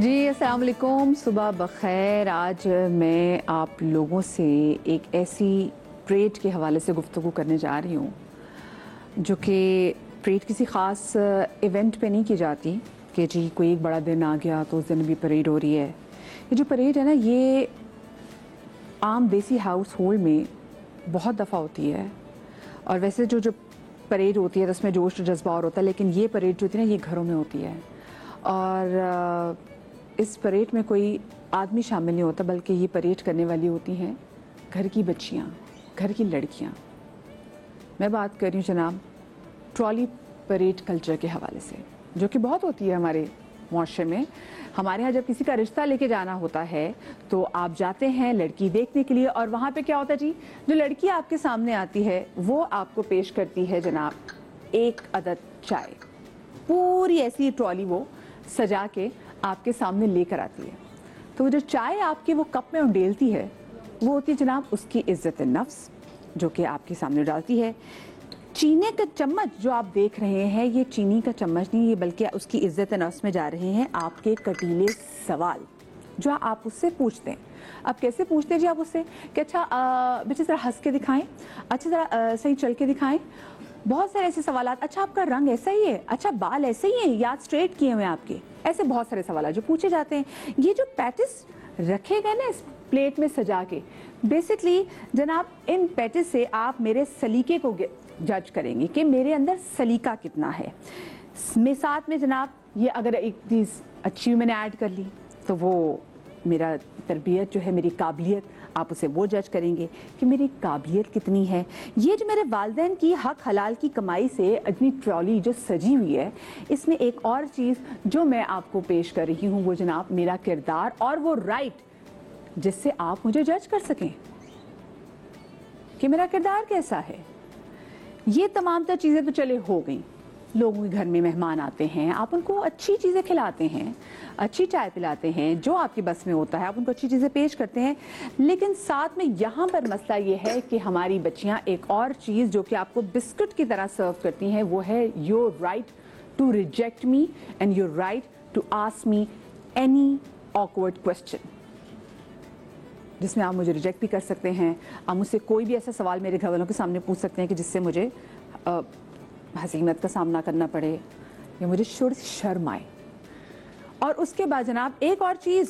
जी अस्सलाम वालेकुम, सुबह बखैर। आज मैं आप लोगों से एक ऐसी ट्रेड के हवाले से गुफ्तगू करने जा रही हूँ जो कि ट्रेड किसी ख़ास इवेंट पे नहीं की जाती कि जी कोई एक बड़ा दिन आ गया तो उस दिन भी परेड हो रही है। ये जो परेड है ना, ये आम देसी हाउस होल्ड में बहुत दफ़ा होती है। और वैसे जो परेड होती है तो उसमें जोश जज्बा और होता है, लेकिन ये परेड जो होती है ना, ये घरों में होती है। और इस परेड में कोई आदमी शामिल नहीं होता, बल्कि ये परेड करने वाली होती हैं घर की बच्चियाँ, घर की लड़कियाँ। मैं बात कर रही हूँ जनाब ट्रॉली परेड कल्चर के हवाले से, जो कि बहुत होती है हमारे मुआशरे में। हमारे यहाँ जब किसी का रिश्ता लेके जाना होता है तो आप जाते हैं लड़की देखने के लिए, और वहाँ पे क्या होता है जी, जो लड़की आपके सामने आती है वो आपको पेश करती है जनाब एक अदद चाय। पूरी ऐसी ट्रॉली वो सजा के आपके सामने लेकर आती है। तो जो चाय आपके वो कप में उंडेलती है वो होती है जनाब उसकी इज्जत नफ्स, जो कि आपके सामने डालती है। चीनी का चम्मच जो आप देख रहे हैं, ये चीनी का चम्मच नहीं, ये बल्कि उसकी इज्जत नफ्स में जा रहे हैं आपके कटीले सवाल जो आप उससे पूछते हैं। अब कैसे पूछते हैं जी आप उससे कि अच्छा बच्चे ज़रा हंस के दिखाएं, अच्छा ज़रा सही चल के दिखाएं। बहुत सारे ऐसे सवाल, अच्छा आपका रंग ऐसा ही है, अच्छा बाल ऐसे ही हैं, याद स्ट्रेट किए हुए आपके, ऐसे बहुत सारे सवाल जो पूछे जाते हैं। ये जो पैटिस रखे गए ना इस प्लेट में सजा के, बेसिकली जनाब इन पैटिस से आप मेरे सलीके को जज करेंगे कि मेरे अंदर सलीका कितना है। साथ में जनाब ये अगर एक चीज़ अच्छी मैंने ऐड कर ली तो वो मेरा तरबियत जो है, मेरी काबिलियत, आप उसे वो जज करेंगे कि मेरी काबिलियत कितनी है। ये जो मेरे वालिदैन की हक हलाल की कमाई से इतनी ट्रॉली जो सजी हुई है, इसमें एक और चीज़ जो मैं आपको पेश कर रही हूँ वो जनाब मेरा किरदार और वो राइट जिससे आप मुझे जज कर सकें कि मेरा किरदार कैसा है। ये तमाम तर चीज़ें तो चले हो गई। लोगों के घर में मेहमान आते हैं, आप उनको अच्छी चीज़ें खिलाते हैं, अच्छी चाय पिलाते हैं, जो आपके बस में होता है आप उनको अच्छी चीज़ें पेश करते हैं। लेकिन साथ में यहाँ पर मसला ये है कि हमारी बच्चियाँ एक और चीज़ जो कि आपको बिस्कुट की तरह सर्व करती हैं, वो है your right to reject me and your right to ask me any awkward question, जिसमें आप मुझे रिजेक्ट भी कर सकते हैं। आप मुझसे कोई भी ऐसा सवाल मेरे घर वालों के सामने पूछ सकते हैं कि जिससे मुझे हसीमत का सामना करना पड़े या मुझे शर्म आए। और उसके बाद जनाब एक और चीज़,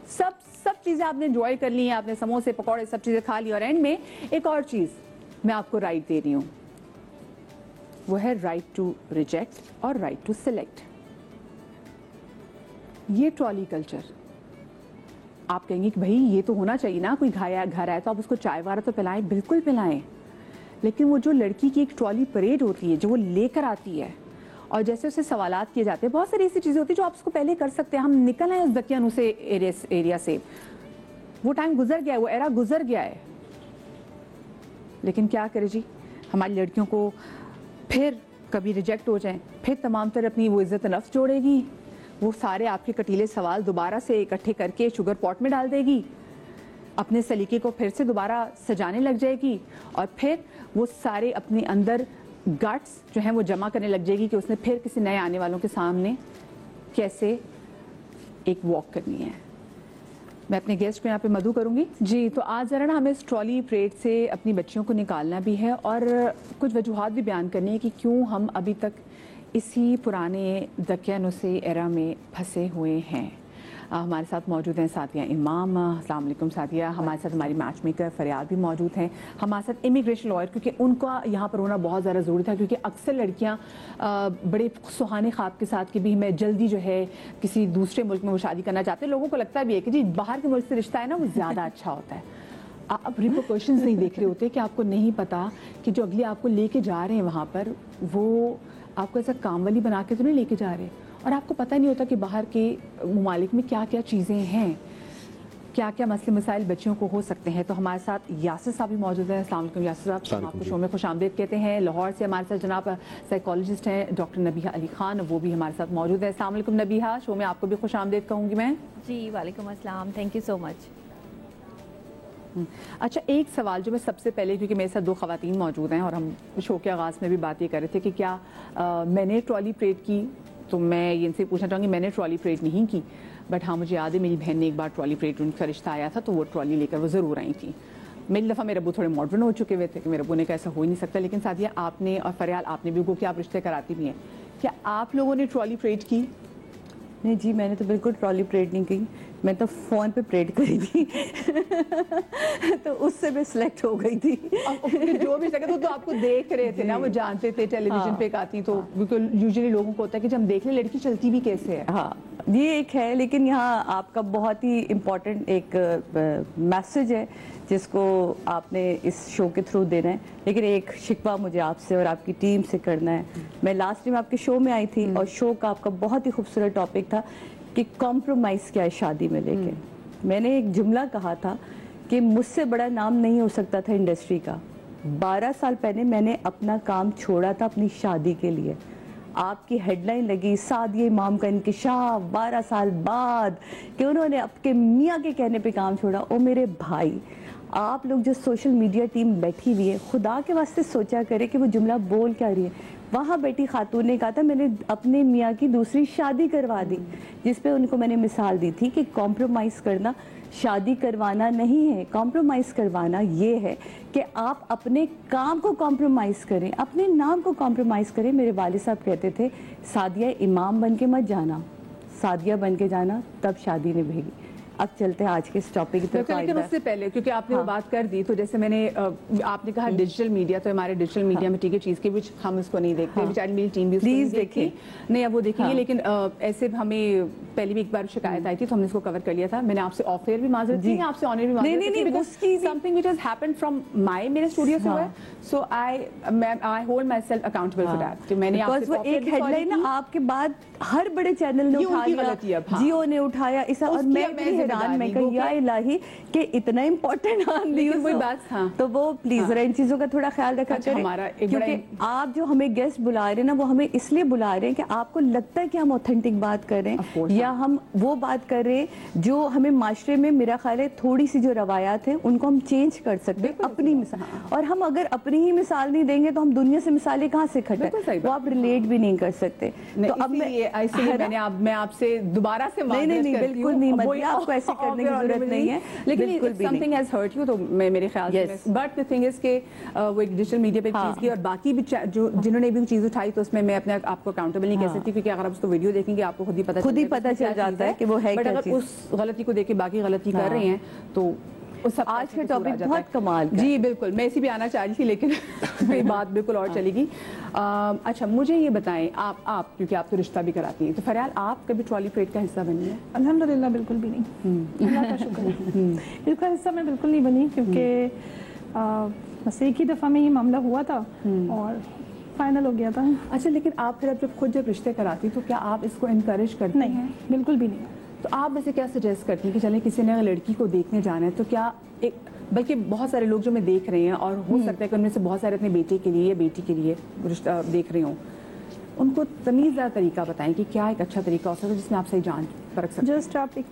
सब चीज़ें आपने एंजॉय कर ली हैं, आपने समोसे पकौड़े सब चीज़ें खा ली, और एंड में एक और चीज़ मैं आपको राइट दे रही हूँ, वो है राइट टू रिजेक्ट और राइट टू सिलेक्ट। ये ट्रॉली कल्चर, आप कहेंगे कि भाई ये तो होना चाहिए ना, कोई घर आए तो आप उसको चाय वारा तो पिलाएं, बिल्कुल पिलाएं। लेकिन वो जो लड़की की एक ट्रॉली परेड होती है जो वो लेकर आती है, और जैसे उसे सवालात किए जाते हैं, बहुत सारी ऐसी चीज़ें होती है जो आप उसको पहले कर सकते हैं। हम निकल आए उस दकियानू से एरिया से, वो टाइम गुजर गया है, वो एरा गुजर गया है। लेकिन क्या करें जी, हमारी लड़कियों को फिर कभी रिजेक्ट हो जाए, फिर तमाम तरह अपनी वो इज़्ज़त नफ्स जोड़ेगी, वो सारे आपके कटीले सवाल दोबारा से इकट्ठे करके शुगर पॉट में डाल देगी, अपने सलीके को फिर से दोबारा सजाने लग जाएगी, और फिर वो सारे अपने अंदर गट्स जो हैं वो जमा करने लग जाएगी कि उसने फिर किसी नए आने वालों के सामने कैसे एक वॉक करनी है। मैं अपने गेस्ट को यहाँ पे मधु करूँगी जी। तो आज ज़रा ना हमें इस ट्रॉली परेड से अपनी बच्चियों को निकालना भी है और कुछ वजूहात भी बयान करनी है कि क्यों हम अभी तक इसी पुराने दकियानुसे एरा में फंसे हुए हैं। हमारे साथ मौजूद हैं साथिया इमाम। अस्सलाम वालेकुम साथिया। हमारे साथ हमारी मैच मेकर फरियाद भी मौजूद हैं। हमारे साथ इमिग्रेशन लॉयर, क्योंकि उनका यहाँ पर होना बहुत ज़्यादा ज़रूरी था, क्योंकि अक्सर लड़कियाँ बड़े सुहाने ख्वाब के साथ कि भी मैं जल्दी जो है किसी दूसरे मुल्क में वो शादी करना चाहते हैं। लोगों को लगता भी है कि जी बाहर के मुल्क से रिश्ता है ना वो ज़्यादा अच्छा होता है। आप रिपोर्शंस नहीं देख रहे होते कि आपको नहीं पता कि जो अगले आपको लेके जा रहे हैं वहाँ पर, वो आपको ऐसा काम वाली बना के तो नहीं लेके जा रहे, और आपको पता नहीं होता कि बाहर के ममालिक में क्या क्या चीज़ें हैं, क्या क्या मसले मसाइल बच्चियों को हो सकते हैं। तो हमारे साथ यासिर साहब भी मौजूद हैं। अस्सलाम वालेकुम यासिर साहब, आपको शो में खुशामदीद कहते हैं। लाहौर से हमारे साथ जनाब साइकोलॉजिस्ट हैं डॉक्टर नबीहा अली खान, वो भी हमारे साथ मौजूद है। अस्सलाम वालेकुम नबीहा, शो में आपको भी खुशामदीद कहूँगी मैं। जी वालेकुम अस्सलाम, थैंक यू सो मच। अच्छा, एक सवाल जो मैं सबसे पहले, क्योंकि मेरे साथ दो ख़वातीन मौजूद हैं और हम शो के आगाज़ में भी बात ये कर रहे थे कि क्या मैंने ट्रॉली परेड की तो मैं इनसे पूछना चाहूँगी, मैंने ट्रॉली परेड नहीं की, बट हाँ मुझे याद है मेरी बहन ने एक बार ट्रॉली परेड, उनका रिश्ता आया था तो वो ट्रॉली लेकर वो ज़रूर आई थी। मेरी दफ़ा मेरे अबू थोड़े मॉडर्न हो चुके हुए थे कि मेरे अबू ने कहा ऐसा हो ही नहीं सकता, लेकिन सादिया आपने और फरियाल आपने भी कि आप रिश्ते कराती भी हैं, क्या आप लोगों ने ट्रॉली परेड की? नहीं जी, मैंने तो बिल्कुल ट्रॉली परेड नहीं की, मैं तो फ़ोन पे परेड करी थी तो उससे मैं सिलेक्ट हो गई थी। जो भी जगह तो आपको देख रहे थे ना, वो जानते थे टेलीविजन पे आती, तो बिल्कुल यूजुअली लोगों को होता है कि जब हम देख ले लड़की चलती भी कैसे है। हाँ, ये एक है, लेकिन यहाँ आपका बहुत ही इम्पोर्टेंट एक मैसेज है जिसको आपने इस शो के थ्रू देना है। लेकिन एक शिकवा मुझे आपसे और आपकी टीम से करना है। मैं लास्ट टाइम आपके शो में आई थी और शो का आपका बहुत ही खूबसूरत टॉपिक था कि कॉम्प्रोमाइज़ क्या है शादी में लेके। मैंने एक जुमला कहा था कि मुझसे बड़ा नाम नहीं हो सकता था इंडस्ट्री का। 12 साल पहले मैंने अपना काम छोड़ा था अपनी शादी के लिए। आपकी हेडलाइन लगी सादिया इमाम का इंकिशाफ 12 साल बाद कि उन्होंने आपके मियाँ के कहने पे काम छोड़ा। ओ मेरे भाई, आप लोग जो सोशल मीडिया टीम बैठी हुई है, खुदा के वास्ते सोचा करे कि वो जुमला बोल क्या रही है। वहाँ बैठी खातून ने कहा था मैंने अपने मियाँ की दूसरी शादी करवा दी, जिस पे उनको मैंने मिसाल दी थी कि कॉम्प्रोमाइज़ करना शादी करवाना नहीं है। कॉम्प्रोमाइज़ करवाना ये है कि आप अपने काम को कॉम्प्रोमाइज़ करें, अपने नाम को कॉम्प्रोमाइज़ करें। मेरे वालिद साहब कहते थे सादिया इमाम बन के मत जाना, सादिया बन के जाना, तब शादी निभेगी। अब चलते हैं आज के इस टॉपिक की तरफ। लेकिन उससे पहले क्योंकि आपने वो बात कर दी, तो जैसे मैंने आपने कहा डिजिटल मीडिया, तो हमारे डिजिटल मीडिया में ठीक है चीज़ की कुछ हम उसको नहीं देखते, बेचारी मेरी टीम भी प्लीज देखिए, नहीं अब वो देखेंगे, लेकिन ऐसे हमें पहले भी एक बार शिकायत आई थी तो हमने इसको कवर कर लिया था। मैंने आपसे ऑफ एयर भी माजरत की, आपसे ऑन एयर भी माजरत की, something which has happened from my मेरे स्टूडियो से हुआ, so I hold myself accountable for that कि मैंने आपसे वो एक हेडलाइन ना आपके बाद हर बड़े चैनल ने उठाया, जियो ने उठाया इस, और मैं हैरान, मैं कही या इलाही कि इतना इम्पोर्टेंट तो वो प्लीज जरा इन चीजों का थोड़ा ख्याल रखा करें, क्योंकि आप जो हमें गेस्ट बुला रहे हैं ना, वो हमें इसलिए बुला रहे हैं कि आपको लगता है कि हम ऑथेंटिक बात कर रहे हैं या हम वो बात कर रहे हैं जो हमें माशरे में, मेरा ख्याल है थोड़ी सी जो रवायात है उनको हम चेंज कर सकते हैं अपनी मिसाल। और हम अगर अपनी ही मिसाल नहीं देंगे तो हम दुनिया से मिसालें कहाँ से इकट्ठा, वो आप रिलेट भी नहीं कर सकते। तो अब मैं आपसे दोबारा से नहीं बिल्कुल नहीं, मतलब आपको ऐसे करने की जरूरत नहीं है, लेकिन समथिंग हैज हर्ट यू, तो मैं मेरे ख्याल से, बट द थिंग इज के वो एक डिजिटल मीडिया पे चीज की, और बाकी भी जो जिन्होंने भी चीज उठाई तो उसमें मैं अपने आपको अकाउंटेबल नहीं कह सकती, क्योंकि अगर आप उसको वीडियो देखेंगे आपको खुद ही पता चल जाता है कि वो है, बट अगर उस गलती को देख के बाकी गलती कर रहे हैं तो आज का टॉपिक बहुत कमाल का। जी बिल्कुल, मैं इसी भी आना चाह रही थी, लेकिन मेरी बात बिल्कुल और चलेगी। अच्छा मुझे ये बताएं, आप क्योंकि आप तो रिश्ता भी कराती हैं, तो फरियाल आप कभी ट्रॉली परेड का हिस्सा बनी है? अल्हम्दुलिल्लाह बिल्कुल भी नहीं, अल्लाह का शुक्र है। इसका हिस्सा मैं बिल्कुल नहीं बनी, क्योंकि बस एक ही दफ़ा में ये मामला हुआ था और फाइनल हो गया था। अच्छा, लेकिन आप फिर जब रिश्ते कराती तो क्या आप इसको इनकरेज करती हैं? नहीं, बिल्कुल भी नहीं। तो आप वैसे क्या सजेस्ट करती हैं कि चलें किसी ने लड़की को देखने जाना है तो क्या एक, बल्कि बहुत सारे लोग जो मैं देख रहे हैं और हो सकता है कि उनमें से बहुत सारे अपने बेटे के लिए या बेटी के लिए रिश्ता देख रहे हों, उनको तमीज़दार तरीका बताएं कि क्या एक अच्छा तरीका हो सकता है जिसमें आप सही जान परख सकते हैं। जस्ट आप एक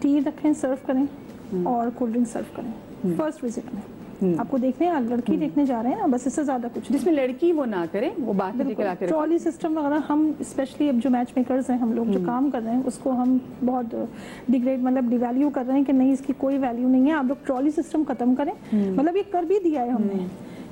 टी रखें, सर्व करें और कोल्ड ड्रिंक सर्व करें फर्स्ट विजिट में। आपको देखने लड़की देखने जा रहे हैं ना, बस इससे ज्यादा कुछ, जिसमें लड़की वो ना करे, वो बात ट्रॉली सिस्टम वगैरह हम स्पेशली अब जो मैच मेकर्स हैं, हम लोग जो काम कर रहे हैं उसको हम बहुत डिग्रेड, मतलब डिवैल्यू कर रहे हैं कि नहीं इसकी कोई वैल्यू नहीं है, आप लोग ट्रॉली सिस्टम खत्म करें। मतलब ये कर भी दिया है हमने,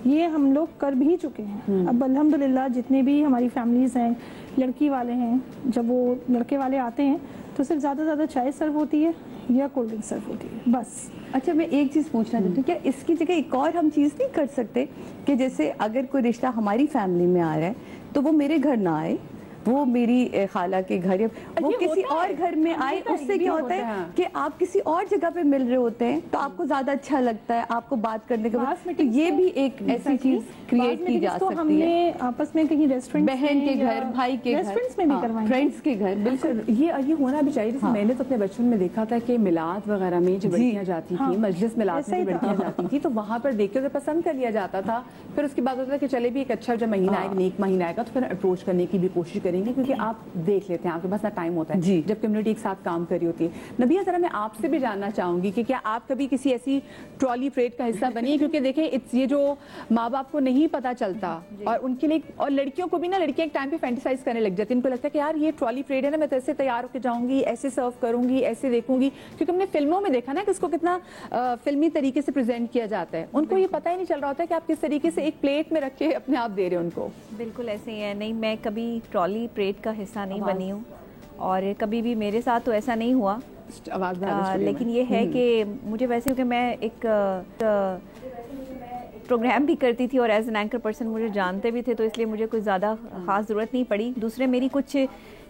ये हम लोग कर भी चुके हैं। अब अल्हम्दुलिल्लाह जितने भी हमारी फैमिलीज हैं लड़की वाले हैं, जब वो लड़के वाले आते हैं तो सिर्फ ज़्यादा से ज़्यादा चाय सर्व होती है या कोल्ड ड्रिंक सर्व होती है, बस। अच्छा, मैं एक चीज़ पूछना चाहती हूँ, क्या इसकी जगह एक और हम चीज़ नहीं कर सकते कि जैसे अगर कोई रिश्ता हमारी फैमिली में आ रहा है तो वो मेरे घर ना आए, वो मेरी खाला के घर या वो किसी और घर में आए, उससे क्या होता है कि आप किसी और जगह पे मिल रहे होते हैं तो आपको ज्यादा अच्छा लगता है, आपको बात करने के बाद, तो ये भी एक ऐसी चीज क्रिएट की जा सकती है। हमने आपस में कहीं रेस्टोरेंट, बहन के घर, भाई के घर, रेस्टोरेंट्स में भी करवाएं, फ्रेंड्स के घर, बिल्कुल ये होना भी चाहिए। जैसे मैंने तो अपने बचपन में देखा था कि मिलाद वगैरह में जब लड़कियां जाती थी, मजलिस मिलाद में लड़कियां जाती थी, तो वहाँ पर देख के पसंद कर लिया जाता था। फिर उसके बाद होता था कि चले भी एक अच्छा जब महीना आएगा, नेक महीना आएगा, तो फिर अप्रोच करने की भी कोशिश करेंगे क्योंकि आप देख लेते हैं, आपके पास ना टाइम होता है जी। जब कम्युनिटी एक साथ काम कर रही होती है। नबिया, जरा मैं आपसे भी जानना चाहूंगी कि क्या आप कभी किसी ऐसी ट्रॉली परेड का हिस्सा बनी है? क्योंकि देखें ये जो माँ बाप को नहीं पता चलता और उनके लिए, और लड़कियों को भी ना, लड़कियां एक टाइम पे फैंटेसाइज करने लग जाती है, इनको लगता है कि यार ये ट्रॉली परेड है ना, मैं तो ऐसे तैयार होकर जाऊंगी, ऐसे सर्व करूंगी, ऐसे देखूंगी, क्योंकि हमने फिल्मों में देखा ना कि इसको कितना फिल्मी तरीके से प्रेजेंट किया जाता है। उनको ये पता ही नहीं चल रहा होता है कि आप किस तरीके से एक प्लेट में रख के अपने आप दे रहे हो उनको। बिल्कुल ऐसे ही है। नहीं, मैं कभी ट्रॉली परेड का हिस्सा नहीं बनी हूँ और कभी भी मेरे साथ तो ऐसा नहीं हुआ। लेकिन ये है कि मुझे वैसे, क्योंकि मैं एक प्रोग्राम भी करती थी और एज एन एंकर पर्सन मुझे जानते भी थे, तो इसलिए मुझे कोई ज़्यादा ख़ास ज़रूरत नहीं पड़ी। दूसरे, मेरी कुछ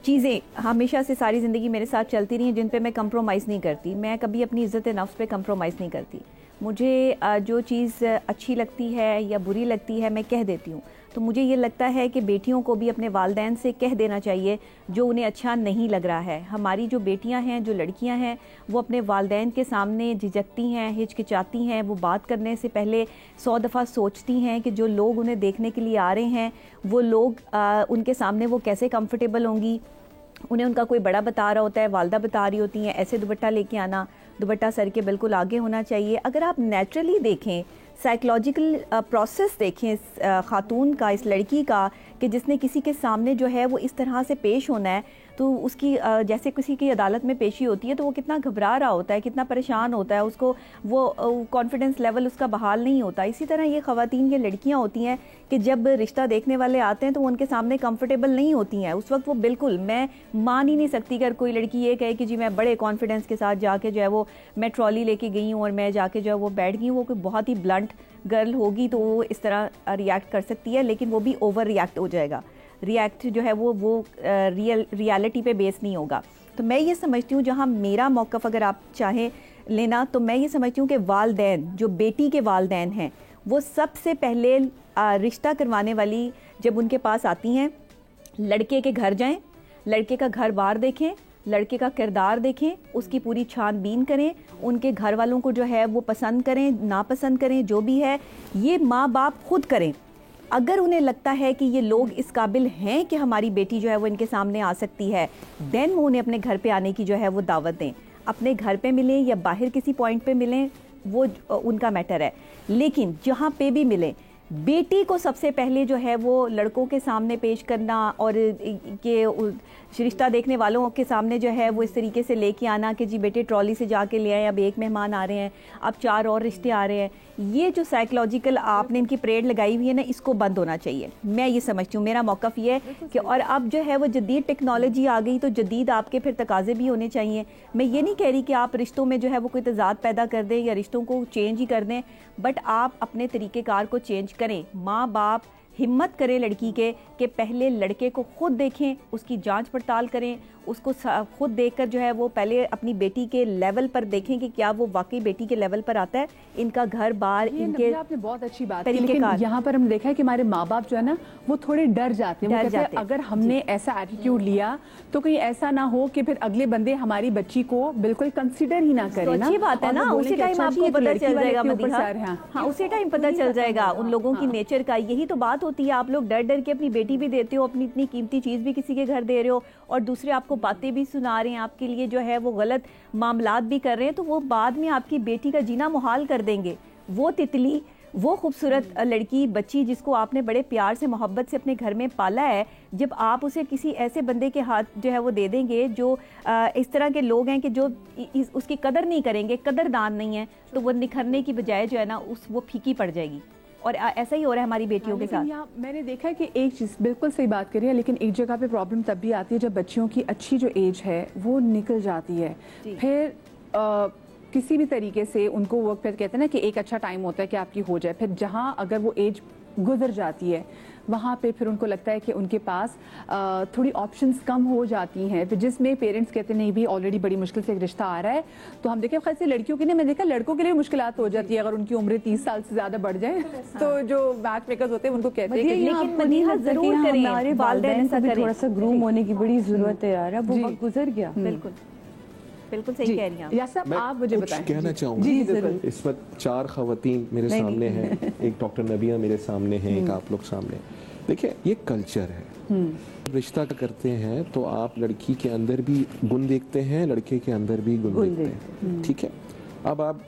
चीज़ें हमेशा से सारी ज़िंदगी मेरे साथ चलती रही हैं जिन पे मैं कंप्रोमाइज़ नहीं करती। मैं कभी अपनी इज़्ज़त नफ्स पे कंप्रोमाइज़ नहीं करती। मुझे जो चीज़ अच्छी लगती है या बुरी लगती है मैं कह देती हूँ। तो मुझे ये लगता है कि बेटियों को भी अपने वालिदैन से कह देना चाहिए जो उन्हें अच्छा नहीं लग रहा है। हमारी जो बेटियां हैं, जो लड़कियां हैं, वो अपने वालिदैन के सामने झिझकती हैं, हिचकिचाती हैं। वो बात करने से पहले 100 दफ़ा सोचती हैं कि जो लोग उन्हें देखने के लिए आ रहे हैं वो लोग उनके सामने वो कैसे कंफर्टेबल होंगी। उन्हें उनका कोई बड़ा बता रहा होता है, वालदा बता रही होती हैं ऐसे दुपट्टा लेके आना, दुपट्टा सर के बिल्कुल आगे होना चाहिए। अगर आप नेचुरली देखें, साइकोलॉजिकल प्रोसेस देखें खातून का, इस लड़की का, कि जिसने किसी के सामने जो है वो इस तरह से पेश होना है, तो उसकी जैसे किसी की अदालत में पेशी होती है तो वो कितना घबरा रहा होता है, कितना परेशान होता है, उसको वो कॉन्फिडेंस लेवल उसका बहाल नहीं होता। इसी तरह ये ख़वातीन, ये लड़कियां होती हैं कि जब रिश्ता देखने वाले आते हैं तो वो उनके सामने कंफर्टेबल नहीं होती हैं। उस वक्त वो बिल्कुल, मैं मान ही नहीं सकती कि अगर कोई लड़की ये कहे कि जी मैं बड़े कॉन्फिडेंस के साथ जाके जो है वो मैं ट्रॉली लेके गई हूँ और मैं जाके जो है वो बैठ गई हूँ। वो कोई बहुत ही ब्लंट गर्ल होगी तो वो इस तरह रिएक्ट कर सकती है, लेकिन वो भी ओवर रिएक्ट हो जाएगा। रिएक्ट जो है वो रियलिटी पे बेस नहीं होगा। तो मैं ये समझती हूँ, जहाँ मेरा मौक़िफ़ अगर आप चाहें लेना, तो मैं ये समझती हूँ कि वालिदैन, जो बेटी के वालिदैन हैं, वो सबसे पहले रिश्ता करवाने वाली जब उनके पास आती हैं, लड़के के घर जाएं, लड़के का घर बार देखें, लड़के का किरदार देखें, उसकी पूरी छानबीन करें, उनके घर वालों को जो है वो पसंद करें, नापसंद करें, जो भी है ये माँ बाप खुद करें। अगर उन्हें लगता है कि ये लोग इस काबिल हैं कि हमारी बेटी जो है वो इनके सामने आ सकती है, देन वो उन्हें अपने घर पे आने की जो है वो दावत दें। अपने घर पे मिलें या बाहर किसी पॉइंट पे मिलें, वो उनका मैटर है, लेकिन जहाँ पे भी मिलें, बेटी को सबसे पहले जो है वो लड़कों के सामने पेश करना और के रिश्ता देखने वालों के सामने जो है वो इस तरीके से लेके आना कि जी बेटे ट्रॉली से जाके ले आए, अब एक मेहमान आ रहे हैं, अब 4 और रिश्ते आ रहे हैं, ये जो साइकोलॉजिकल आपने इनकी परेड लगाई हुई है ना, इसको बंद होना चाहिए। मैं ये समझती हूँ, मेरा मौक़िफ़ ये है कि और अब जो है वो जदीद टेक्नोलॉजी आ गई तो जदीद आपके फिर तकाजे भी होने चाहिए। मैं ये नहीं कह रही कि आप रिश्तों में जो है वो कोई तज़ाद पैदा कर दें या रिश्तों को चेंज ही कर दें, बट आप अपने तरीक़ेकार को चेंज करें। माँ बाप हिम्मत करें लड़की के कि पहले लड़के को खुद देखें, उसकी जांच पड़ताल करें, उसको खुद देखकर जो है वो पहले अपनी बेटी के लेवल पर देखें कि क्या वो वाकई बेटी के लेवल पर आता है, इनका घर बार, इनके। आपने बहुत अच्छी बात की, लेकिन यहाँ पर हमने देखा है कि हमारे माँ बाप जो है ना वो थोड़े डर जाते हैं। वो कहते हैं अगर हमने ऐसा एटीट्यूड लिया तो कहीं ऐसा ना हो कि फिर अगले बंदे हमारी बच्ची को बिल्कुल कंसीडर ही ना करें। अच्छी बात है ना, उसी टाइम आपको पता चल जाएगा मदीहा। हाँ, उसी टाइम पता चल जाएगा उन लोगों की नेचर का। यही तो बात होती है, आप लोग डर डर के अपनी बेटी भी देते हो, अपनी इतनी कीमती चीज़ भी किसी के घर दे रहे हो और दूसरे आपको बातें भी सुना रहे हैं, आपके लिए जो है वो गलत मामलात भी कर रहे हैं, तो वो बाद में आपकी बेटी का जीना मुहाल कर देंगे। वो तितली, वो खूबसूरत लड़की, बच्ची जिसको आपने बड़े प्यार से, मोहब्बत से अपने घर में पाला है, जब आप उसे किसी ऐसे बंदे के हाथ जो है वो दे देंगे जो इस तरह के लोग हैं कि जो उसकी कदर नहीं करेंगे, कदरदान नहीं है, तो वो निखरने की बजाय जो है ना वो फीकी पड़ जाएगी। और ऐसा ही हो रहा है हमारी बेटियों के साथ। मैंने देखा है कि एक चीज़ बिल्कुल सही बात करी है, लेकिन एक जगह पे प्रॉब्लम तब भी आती है जब बच्चियों की अच्छी जो एज है वो निकल जाती है। फिर किसी भी तरीके से उनको वो फिर कहते हैं ना कि एक अच्छा टाइम होता है कि आपकी हो जाए, फिर जहाँ अगर वो एज गुजर जाती है वहाँ पे फिर उनको लगता है कि उनके पास थोड़ी ऑप्शंस कम हो जाती हैं, फिर जिसमें पेरेंट्स कहते नहीं भी ऑलरेडी बड़ी मुश्किल से एक रिश्ता आ रहा है। तो हम देखें खास लड़कियों के लिए, मैं देखा लड़कों के लिए मुश्किलात हो जाती है अगर उनकी उम्र 30 साल से ज़्यादा बढ़ जाए। तो जो मैच मेकर्स होते हैं उनको कहते हैं कि लेकिन मदीहा ज़रूर करें, हमारे वालिदैन को भी थोड़ा सा ग्रूम होने की बड़ी ज़रूरत है यार, अब वो वक्त गुजर गया। बिल्कुल बिल्कुल सही कह रही हैं आप। आप मुझे बताएं। कहना चाहूँगा, इस वक्त 4 ख़वातीन मेरे सामने हैं, एक डॉक्टर नबिया मेरे सामने हैं, एक आप लोग सामने। देखिए ये कल्चर है। रिश्ता करते हैं तो आप लड़की के अंदर भी गुण देखते हैं, लड़के के अंदर भी गुण देखते हैं, ठीक है। अब आप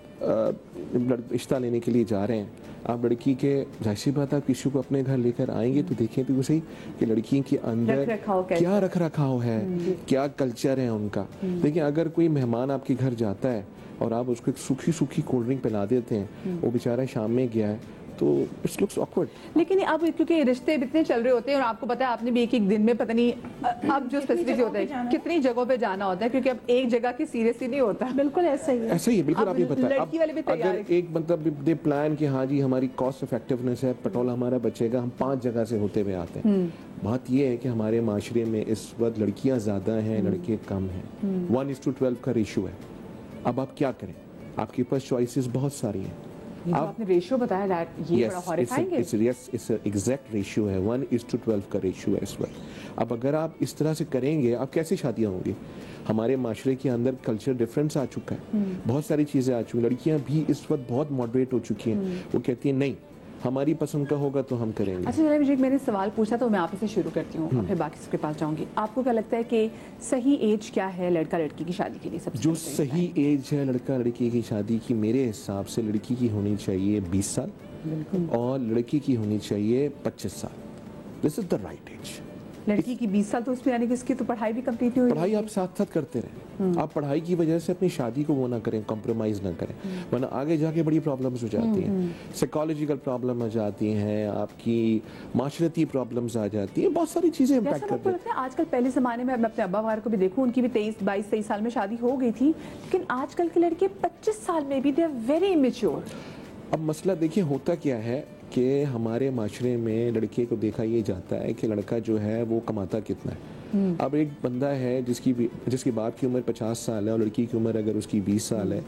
रिश्ता लेने के लिए जा रहे हैं, आप लड़की के, जाहिर सी बात आप किसी को अपने घर लेकर आएंगे तो देखें तो सही कि लड़की के अंदर क्या रख रखाव है, क्या कल्चर है उनका। देखिए अगर कोई मेहमान आपके घर जाता है और आप उसको एक सूखी सूखी कोल्ड ड्रिंक पिला देते हैं, वो बेचारा शाम में गया है, तो इट्स लुक्स ऑकवर्ड। लेकिन अब क्योंकि रिश्ते इतने चल रहे होते हैं और आपको पता है आपने भी एक एक दिन में पता नहीं अब जो स्पेसिफिक होता है कितनी जगहों पे जाना होता है, क्योंकि अब एक जगह की सीरियसली नहीं होता। बिल्कुल ऐसा ही है, ऐसा ही है, बिल्कुल आप ये बताएं। लड़की वाले भी तैयार अगर एक मतलब दे प्लान कि हाँ जी हमारी कॉस्ट इफेक्टिवनेस है, पेट्रोल हमारा बचेगा, हम 5 जगह से होते हुए आते हैं। बात ये है कि हमारे माशरे में इस वक्त लड़कियां ज्यादा हैं, लड़के कम हैं, 1:12 का रेशियो है। अब आप क्या करें, आपके पास चॉइसेस बहुत सारी हैं। आपने रेशियो बताया, ये बड़ा हॉरिफाइंग है। इट्स एग्जैक्ट रेशियो है, 1:12 का रेशियो है इस वक्त। अब अगर आप इस तरह से करेंगे, आप कैसे शादियां होंगी? हमारे माशरे के अंदर कल्चर डिफरेंस आ चुका है, बहुत सारी चीज़ें आ चुकी। लड़कियां भी इस वक्त बहुत मॉडरेट हो चुकी हैं, वो कहती हैं नहीं हमारी पसंद का होगा तो हम करेंगे। अच्छा जरा मुझे मैंने सवाल पूछा तो मैं आप से शुरू करती हूँ और फिर बाकी सबके पास जाऊंगी। आपको क्या लगता है कि सही एज क्या है लड़का लड़की की शादी के लिए? सबसे जो सही एज है लड़का लड़की की शादी की, मेरे हिसाब से लड़की की होनी चाहिए 20 साल और लड़की की होनी चाहिए 25 साल। This is the right age. लड़की की 20 साल तो उसमें यानी कि इसकी तो पढ़ाई भी कंप्लीट नहीं हुई। पढ़ाई आप साथ साथ करते रहें, आप पढ़ाई की वजह से अपनी शादी को वो ना करें, कॉम्प्रोमाइज ना करें, वरना आगे जाके बड़ी प्रॉब्लम्स हो जाती हैं। साइकोलॉजिकल प्रॉब्लम आ जाती हैं, आपकी माशरती प्रॉब्लम्स आ जाती हैं, बहुत सारी चीजें इम्पैक्ट करती हैं। आजकल पहले जमाने में मैं अपने अब्बा वगैरह को भी देखूं, उनकी भी 22-23 साल में शादी हो गई थी, लेकिन आजकल के लड़के 25 साल में भी दे आर वेरी इमेच्योर। अब मसला देखिए होता क्या है कि हमारे माशरे में लड़के को देखा ये जाता है कि लड़का जो है वो कमाता कितना है। अब एक बंदा है जिसकी बाप की उम्र 50 साल है और लड़की की उम्र अगर उसकी 20 साल है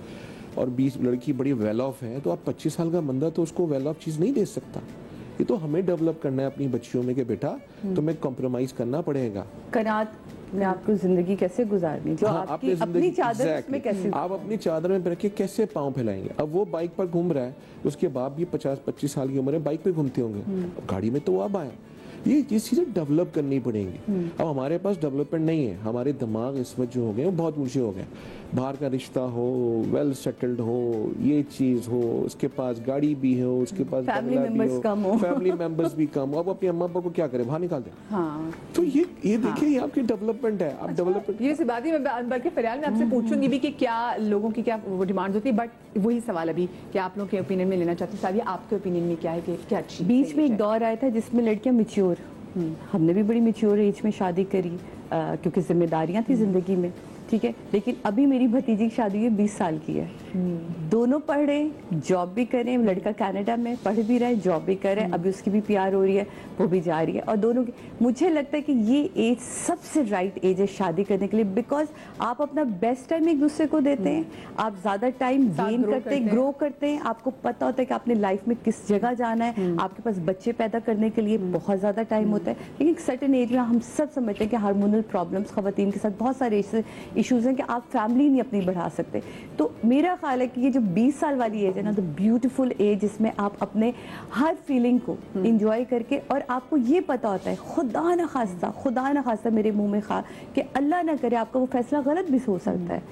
और 20 लड़की बड़ी वेल ऑफ है, तो आप 25 साल का बंदा तो उसको वेल ऑफ चीज़ नहीं दे सकता। ये तो हमें डेवलप करना है अपनी बच्चियों में कि बेटा तुम्हें कॉम्प्रोमाइज करना पड़ेगा। कनात में आपको जिंदगी कैसे गुजारनी, जो आपकी अपनी चादर में कैसे, आप अपनी चादर में रख के कैसे पाँव फैलाएंगे। अब वो बाइक पर घूम रहा है, उसके बाप भी 50-25 साल की उम्र है, बाइक पे घूमते होंगे, गाड़ी में तो वो अब आए। ये चीज़ें डेवलप करनी पड़ेंगी। अब हमारे पास डेवलपमेंट नहीं है, हमारे दिमाग इस वक्त जो हो गए वो बहुत ऊंचे हो गए। बाहर का रिश्ता हो, वेल सेटल्ड हो, ये चीज़ हो, उसके पास गाड़ी भी हो, उसके पास फैमिली मेंबर्स कम हो, फैमिली मेंबर्स भी कम हो, अब अपने अम्मा पापा को क्या करें, बाहर निकाल दें। हाँ। तो ये देखिए ये आपकी डेवलपमेंट है। आप डेवलपमेंट ये बात ही मैं बल्कि फरियाल में आपसे पूछूंगी भी कि क्या लोगों की क्या वो डिमांड होती है, बट वही सवाल अभी कि आप लोगों के ओपिनियन में लेना चाहती हूँ। साबिया आपके ओपिनियन में क्या है कि क्या अच्छी? बीच में एक दौर आया था जिसमें लड़कियां मैच्योर, हमने भी बड़ी मैच्योर एज में शादी करी क्योंकि जिम्मेदारियां थी जिंदगी में, ठीक है। लेकिन अभी मेरी भतीजी की शादी हुई 20 साल की है, दोनों पढ़े जॉब भी करें, लड़का कनाडा में पढ़ भी रहा है जॉब भी कर रहा है, अभी उसकी भी PR हो रही है, वो भी जा रही है, और दोनों की मुझे लगता है कि ये एज सबसे राइट एज है शादी करने के लिए, बिकॉज आप अपना बेस्ट टाइम एक दूसरे को देते हैं, आप ज्यादा टाइम गेन करते हैं, ग्रो करते हैं, आपको पता होता है कि आपने लाइफ में किस जगह जाना है, आपके पास बच्चे पैदा करने के लिए बहुत ज्यादा टाइम होता है। लेकिन सर्टेन एज में हम सब समझते हैं कि हार्मोनल प्रॉब्लम्स खवातीन के साथ बहुत सारे इश्यूज हैं कि आप फैमिली नहीं अपनी बढ़ा सकते। तो मेरा ख्याल है कि ये जो 20 साल वाली एज है ना, द ब्यूटीफुल एज, जिसमें आप अपने हर फीलिंग को इंजॉय करके, और आपको ये पता होता है खुदा न खास्ता मेरे मुंह में खा कि अल्लाह ना करे आपका वो फैसला गलत भी हो सकता है,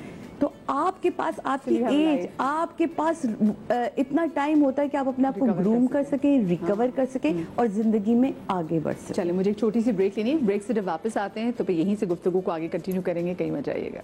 तो आपके पास आपकी एज, आपके पास इतना टाइम होता है कि आप अपने आप को ग्रूम कर सकें, रिकवर कर सकें और जिंदगी में आगे बढ़ सकें। चलिए मुझे एक छोटी सी ब्रेक लेनी है, ब्रेक से जब वापस आते हैं तो फिर यहीं से गुफ्तगू को आगे कंटिन्यू करेंगे, कहीं मत जाइएगा।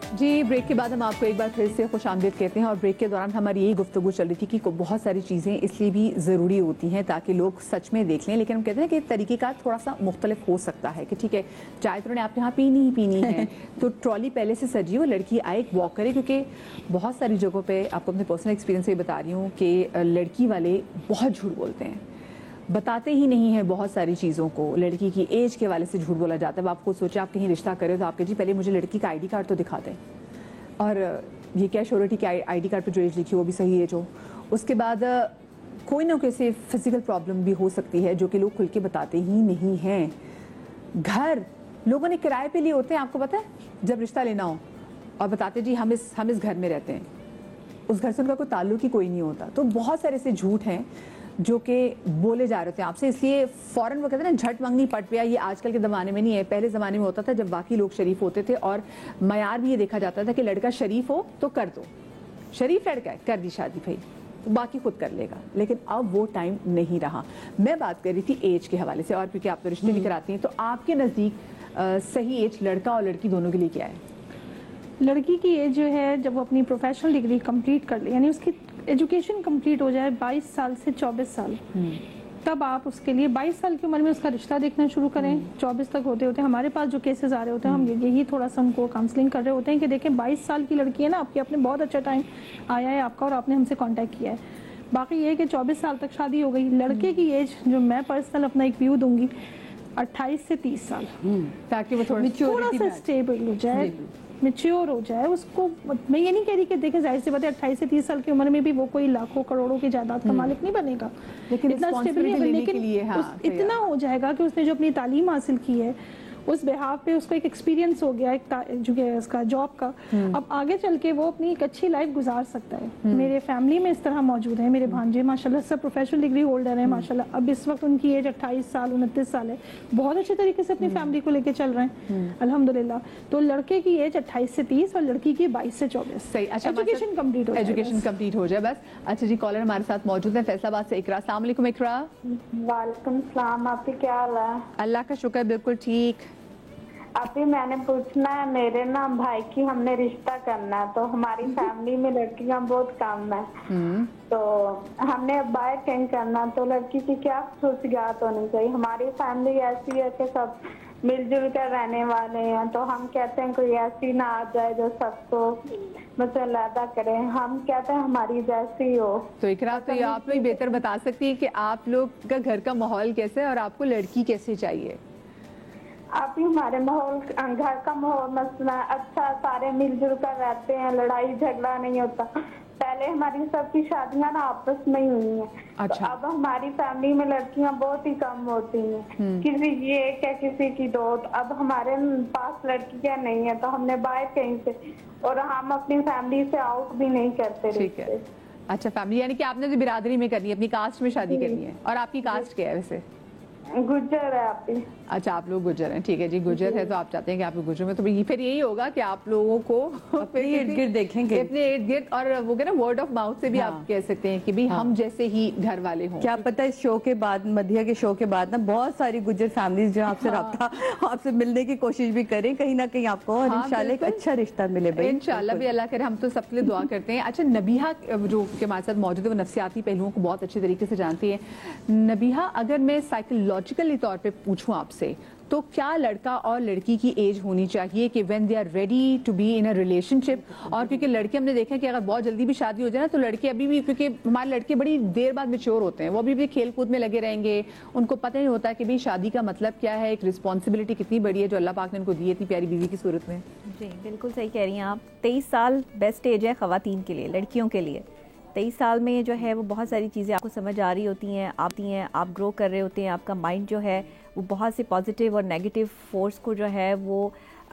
जी ब्रेक के बाद हम आपको एक बार फिर से खुशामदीद कहते हैं, और ब्रेक के दौरान हमारी यही गुफ्तगू चल रही थी कि बहुत सारी चीज़ें इसलिए भी ज़रूरी होती हैं ताकि लोग सच में देख लें, लेकिन हम कहते हैं कि तरीक़ेकार थोड़ा सा मुख्तलिफ हो सकता है कि ठीक है चाय तो आपने यहाँ पीनी ही पीनी है तो ट्रॉली पहले से सजी हो, लड़की आए वॉक करे, क्योंकि बहुत सारी जगहों पर आपको अपने पर्सनल एक्सपीरियंस से बता रही हूँ कि लड़की वाले बहुत झूठ बोलते हैं, बताते ही नहीं है बहुत सारी चीज़ों को। लड़की की एज के वाले से झूठ बोला जाता है। अब आप खुद सोचे आप कहीं रिश्ता करें तो आपके जी पहले मुझे लड़की का ID कार्ड तो दिखा दें, और ये क्या श्योरिटी कि ID कार्ड पर जो एज लिखी हो वो भी सही एज हो। उसके बाद कोई ना कोई से फिजिकल प्रॉब्लम भी हो सकती है जो कि लोग खुल के बताते ही नहीं हैं। घर लोगों ने किराए पे लिए होते हैं, आपको पता है, जब रिश्ता लेना हो और बताते जी हम इस घर में रहते हैं, उस घर से उनका कोई ताल्लुक ही कोई नहीं होता। तो बहुत सारे ऐसे झूठ हैं जो कि बोले जा रहे थे आपसे, इसलिए फ़ौरन वो कहते हैं ना झट मंगनी पट पिया, ये आजकल के ज़माने में नहीं है, पहले ज़माने में होता था जब बाकी लोग शरीफ होते थे और मयार भी ये देखा जाता था कि लड़का शरीफ हो तो कर दो, शरीफ लड़का है कर दी शादी भाई, तो बाकी खुद कर लेगा। लेकिन अब वो टाइम नहीं रहा। मैं बात कर रही थी एज के हवाले से, और क्योंकि आप तो रिश्ते भी कराती हैं, तो आपके नज़दीक सही एज लड़का और लड़की दोनों के लिए क्या है? लड़की की एज जो है जब वो अपनी प्रोफेशनल डिग्री कंप्लीट कर ले, यानी उसकी एजुकेशन कंप्लीट हो जाए 22 साल से 24 साल, तब आप उसके लिए 22 साल की उम्र में उसका रिश्ता देखना शुरू करें। 24 तक होते होते हमारे पास जो केसेस आ रहे होते हैं, हम यही थोड़ा सा उनको काउंसलिंग कर रहे होते हैं कि देखें 22 साल की लड़की है ना आपकी, आपने बहुत अच्छा टाइम आया है आपका और आपने हमसे कांटेक्ट किया है। बाकी ये है कि 24 साल तक शादी हो गई। लड़के की एज जो मैं पर्सनल अपना एक व्यू दूंगी 28 से 30 साल, ताकि वो थोड़ा सा स्टेबल हो जाए, मैच्योर हो जाए। उसको मैं ये नहीं कह रही कि देखें जाहिर सी बात है 28 से 30 साल की उम्र में भी वो कोई लाखों करोड़ों की जायदाद का मालिक नहीं बनेगा, लेकिन इतना स्टेबल नहीं है, लेकिन इतना हो जाएगा कि उसने जो अपनी तालीम हासिल की है उस बिहाफ पे उसको एक एक्सपीरियंस हो गया, जो उसका जॉब का, अब आगे चल के वो अपनी एक अच्छी लाइफ गुजार सकता है। मेरे फैमिली में इस तरह मौजूद है, मेरे भांजे माशाल्लाह सब प्रोफेशनल डिग्री होल्डर हैं माशाल्लाह। अब इस वक्त उनकी एज 28 साल 29 साल है, बहुत अच्छे तरीके से अपनी फैमिली को लेके चल रहे हैं अल्हम्दुलिल्लाह। तो लड़के की एज 28 से 30 और लड़की की 22 से 24। सही, अच्छा एजुकेशन कंप्लीट हो जाए बस। अच्छा जी, कॉलर हमारे साथ मौजूद है फैसलाबाद से इकरा। अस्सलाम वालेकुम इकरा। वालेकुम सलाम, आपकी क्या हाल है? अल्लाह का शुक्र, बिल्कुल ठीक। अभी मैंने पूछना है, मेरे ना भाई की हमने रिश्ता करना है, तो हमारी फैमिली में लड़कियां बहुत कम है, तो हमने बाय कहीं करना, तो लड़की की क्या खसूसियात होनी चाहिए? हमारी फैमिली ऐसी है कि सब मिलजुल कर रहने वाले हैं, तो हम कहते हैं कोई ऐसी ना आ जाए जो सबको मतलब अलग करे। हम कहते हैं हमारी जैसी हो। तो इकरा, तो ये आप लोग बेहतर बता सकती है कि आप लोग का घर का माहौल कैसे है और आपको लड़की कैसे चाहिए? अभी हमारे माहौल, घर का माहौल मसला अच्छा, सारे मिलजुल कर रहते हैं, लड़ाई झगड़ा नहीं होता। पहले हमारी सबकी शादियां ना आपस में ही हुई हैं। अच्छा। तो अब हमारी फैमिली में लड़कियां बहुत ही कम होती हैं, किसी की एक है किसी की दो। अब हमारे पास लड़कियां नहीं है, तो हमने बाय कहीं से, और हम अपनी फैमिली से आउट भी नहीं करते। ठीक है, अच्छा फैमिली यानी कि आपने तो बिरादरी में करनी है, अपनी कास्ट में शादी करनी है। और आपकी कास्ट क्या है वैसे? गुज्जर है आपकी। अच्छा, आप लोग गुज्जर हैं, ठीक है जी। गुज्जर है तो आप चाहते हैं कि आप लोग गुज्जर में, तो फिर यही होगा कि आप लोगों को अपने इर्द गिर्द देखेंगे, अपने इर्द गिर्द, और वो कहना वर्ड ऑफ माउथ से भी आप कह सकते हैं कि भाई हम जैसे ही घर वाले हों। क्या पता इस शो के बाद, मधिया के शो के बाद ना बहुत सारी गुज्जर फैमिलीज जो आपसे रब्ता, आपसे मिलने की कोशिश भी करें कहीं ना कहीं आपको, और इंशाल्लाह एक अच्छा रिश्ता मिले भाई। इंशाल्लाह भी अल्लाह करे, हम तो सबके लिए दुआ करते हैं। अच्छा, नबीहा जो के हमारे साथ मौजूद है, वो नफ्सियाती पहलुओं को बहुत अच्छे तरीके से जानती है। नबीहा, अगर मैं साइकोलॉजिकली तौर पे पूछूं आपसे, तो क्या लड़का और लड़की की एज होनी चाहिए कि when they are ready to be in a relationship? और क्योंकि लड़के हमने देखा कि अगर बहुत जल्दी भी शादी हो जाए ना, तो लड़के अभी भी, क्योंकि हमारे लड़के बड़ी देर बाद मैच्योर होते हैं, वो अभी भी खेल कूद में लगे रहेंगे, उनको पता नहीं होता कि भाई शादी का मतलब क्या है, एक रिस्पॉन्सिबिलिटी कितनी बड़ी है जो अल्लाह पाक ने उनको दी है इतनी प्यारी बीवी की सूरत में। जी बिल्कुल सही कह रही हैं आप। 23 साल बेस्ट एज है ख़वातीन के लिए, लड़कियों के लिए। 23 साल में जो है वो बहुत सारी चीज़ें आपको समझ आ रही होती हैं, आप ग्रो कर रहे होते हैं, आपका माइंड जो है वो बहुत से पॉजिटिव और नेगेटिव फोर्स को जो है वो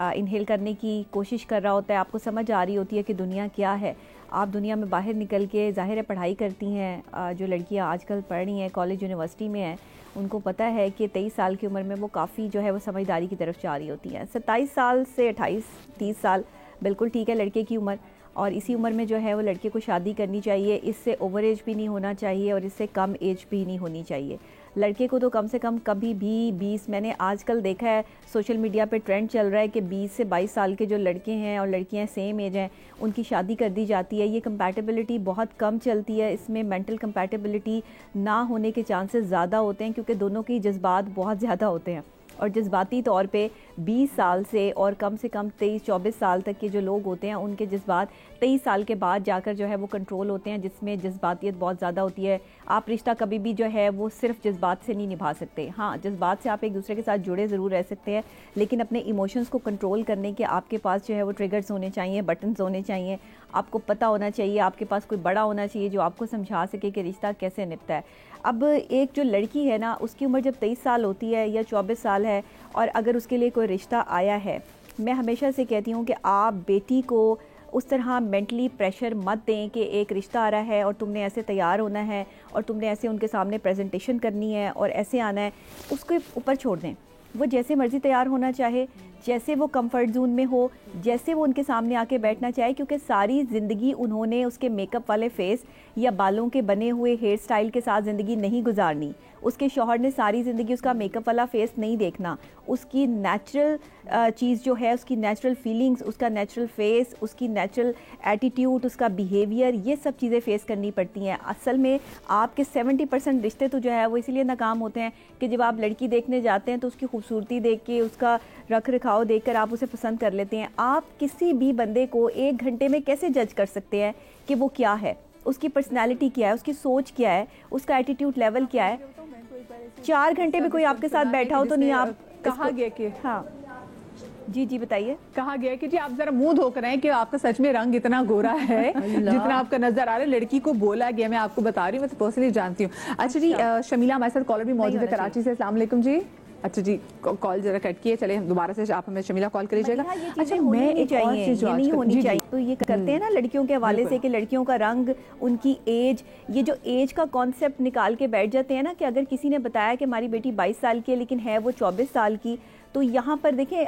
इनहेल करने की कोशिश कर रहा होता है। आपको समझ आ रही होती है कि दुनिया क्या है। आप दुनिया में बाहर निकल के ज़ाहिर है पढ़ाई करती हैं, जो लड़कियां आजकल पढ़ रही हैं, कॉलेज यूनिवर्सिटी में हैं, उनको पता है कि 23 साल की उम्र में वो काफ़ी जो है वो समझदारी की तरफ जा रही होती हैं। 27 साल से 28-30 साल बिल्कुल ठीक है लड़के की उम्र, और इसी उम्र में जो है वो लड़के को शादी करनी चाहिए। इससे ओवर एज भी नहीं होना चाहिए और इससे कम एज भी नहीं होनी चाहिए। लड़के को तो कम से कम कभी भी 20, मैंने आजकल देखा है सोशल मीडिया पे ट्रेंड चल रहा है कि 20 से 22 साल के जो लड़के हैं और लड़कियां सेम एज हैं, उनकी शादी कर दी जाती है। ये कंपैटिबिलिटी बहुत कम चलती है, इसमें मेंटल कंपैटिबिलिटी ना होने के चांसेस ज़्यादा होते हैं, क्योंकि दोनों की जज्बात बहुत ज़्यादा होते हैं। और जज्बाती तौर पे 20 साल से और कम से कम 23-24 साल तक के जो लोग होते हैं, उनके जज्बात 23 साल के बाद जाकर जो है वो कंट्रोल होते हैं, जिसमें जज्बातियत बहुत ज़्यादा होती है। आप रिश्ता कभी भी जो है वो सिर्फ जज्बात से नहीं निभा सकते। हाँ, जज्बात से आप एक दूसरे के साथ जुड़े ज़रूर रह सकते हैं, लेकिन अपने इमोशंस को कंट्रोल करने के आपके पास जो है वो ट्रिगर्स होने चाहिए, बटन्स होने चाहिए। आपको पता होना चाहिए, आपके पास कोई बड़ा होना चाहिए जो आपको समझा सके कि रिश्ता कैसे निपटा है। अब एक जो लड़की है ना, उसकी उम्र जब 23 साल होती है या 24 साल है, और अगर उसके लिए कोई रिश्ता आया है, मैं हमेशा से कहती हूँ कि आप बेटी को उस तरह मेंटली प्रेशर मत दें कि एक रिश्ता आ रहा है और तुमने ऐसे तैयार होना है और तुमने ऐसे उनके सामने प्रेजेंटेशन करनी है और ऐसे आना है, उसके ऊपर छोड़ दें। वो जैसे मर्ज़ी तैयार होना चाहे, जैसे वो कंफर्ट जोन में हो, जैसे वो उनके सामने आके बैठना चाहे, क्योंकि सारी ज़िंदगी उन्होंने उसके मेकअप वाले फेस या बालों के बने हुए हेयर स्टाइल के साथ ज़िंदगी नहीं गुजारनी। उसके शौहर ने सारी ज़िंदगी उसका मेकअप वाला फेस नहीं देखना। उसकी नेचुरल चीज़ जो है, उसकी नेचुरल फीलिंग्स, उसका नेचुरल फेस, उसकी नेचुरल एटीट्यूड, उसका बिहेवियर, ये सब चीज़ें फेस करनी पड़ती हैं। असल में आपके 70% रिश्ते तो जो है वो इसीलिए नाकाम होते हैं कि जब आप लड़की देखने जाते हैं तो उसकी खूबसूरती देख के, उसका रख रखाव देख कर आप उसे पसंद कर लेते हैं। आप किसी भी बंदे को 1 घंटे में कैसे जज कर सकते हैं कि वो क्या है, उसकी पर्सनैलिटी क्या है, उसकी सोच क्या है, उसका एटीट्यूड लेवल क्या है? 4 घंटे में कोई आपके साथ बैठा हो तो नहीं आप कहा गया कि हाँ जी बताइए। कहा गया कि जी आप जरा मुंह धो कर आए कि आपका सच में रंग इतना गोरा है जितना आपका नजर आ रहा है। लड़की को बोला गया, मैं आपको बता रही हूँ, मैं तो पर्सनली जानती हूँ। अच्छा जी, शमीला हमारे साथ कॉलर भी मौजूद है कराची से। अस्सलाम वालेकुम जी। अच्छा जी, कॉल जरा कट किए, चले हम दोबारा से आप हमें शमीला कॉल करिएगा। अच्छा, मैं एक और चीज नहीं होनी चाहिए तो ये करते हैं ना लड़कियों के हवाले से कि लड़कियों का रंग, उनकी एज, ये जो एज का कॉन्सेप्ट निकाल के बैठ जाते हैं ना कि अगर किसी ने बताया कि हमारी बेटी 22 साल की है लेकिन है वो 24 साल की, तो यहाँ पर देखें,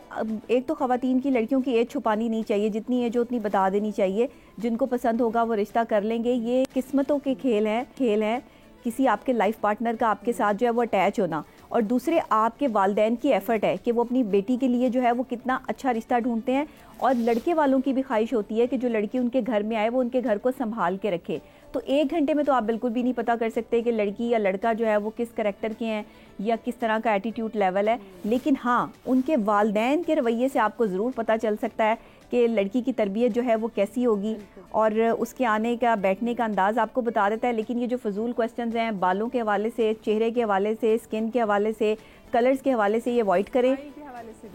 एक तो ख़वातीन की, लड़कियों की एज छुपानी नहीं चाहिए, जितनी एज हो उतनी बता देनी चाहिए। जिनको पसंद होगा वो रिश्ता कर लेंगे। ये किस्मतों के खेल हैं किसी आपके लाइफ पार्टनर का आपके साथ जो है वो अटैच होना, और दूसरे आपके वालिदैन की एफ़र्ट है कि वो अपनी बेटी के लिए जो है वो कितना अच्छा रिश्ता ढूंढते हैं। और लड़के वालों की भी ख्वाहिश होती है कि जो लड़की उनके घर में आए वो उनके घर को संभाल के रखे। तो 1 घंटे में तो आप बिल्कुल भी नहीं पता कर सकते कि लड़की या लड़का जो है वो किस करैक्टर के हैं या किस तरह का एटीट्यूड लेवल है। लेकिन हाँ, उनके वालिदैन के रवैये से आपको ज़रूर पता चल सकता है कि लड़की की तरबियत जो है वो कैसी होगी, और उसके आने का, बैठने का अंदाज़ आपको बता देता है। लेकिन ये जो फजूल क्वेश्चंस हैं बालों के हवाले से, चेहरे के हवाले से, स्किन के हवाले से, कलर्स के हवाले से, ये अवॉइड करें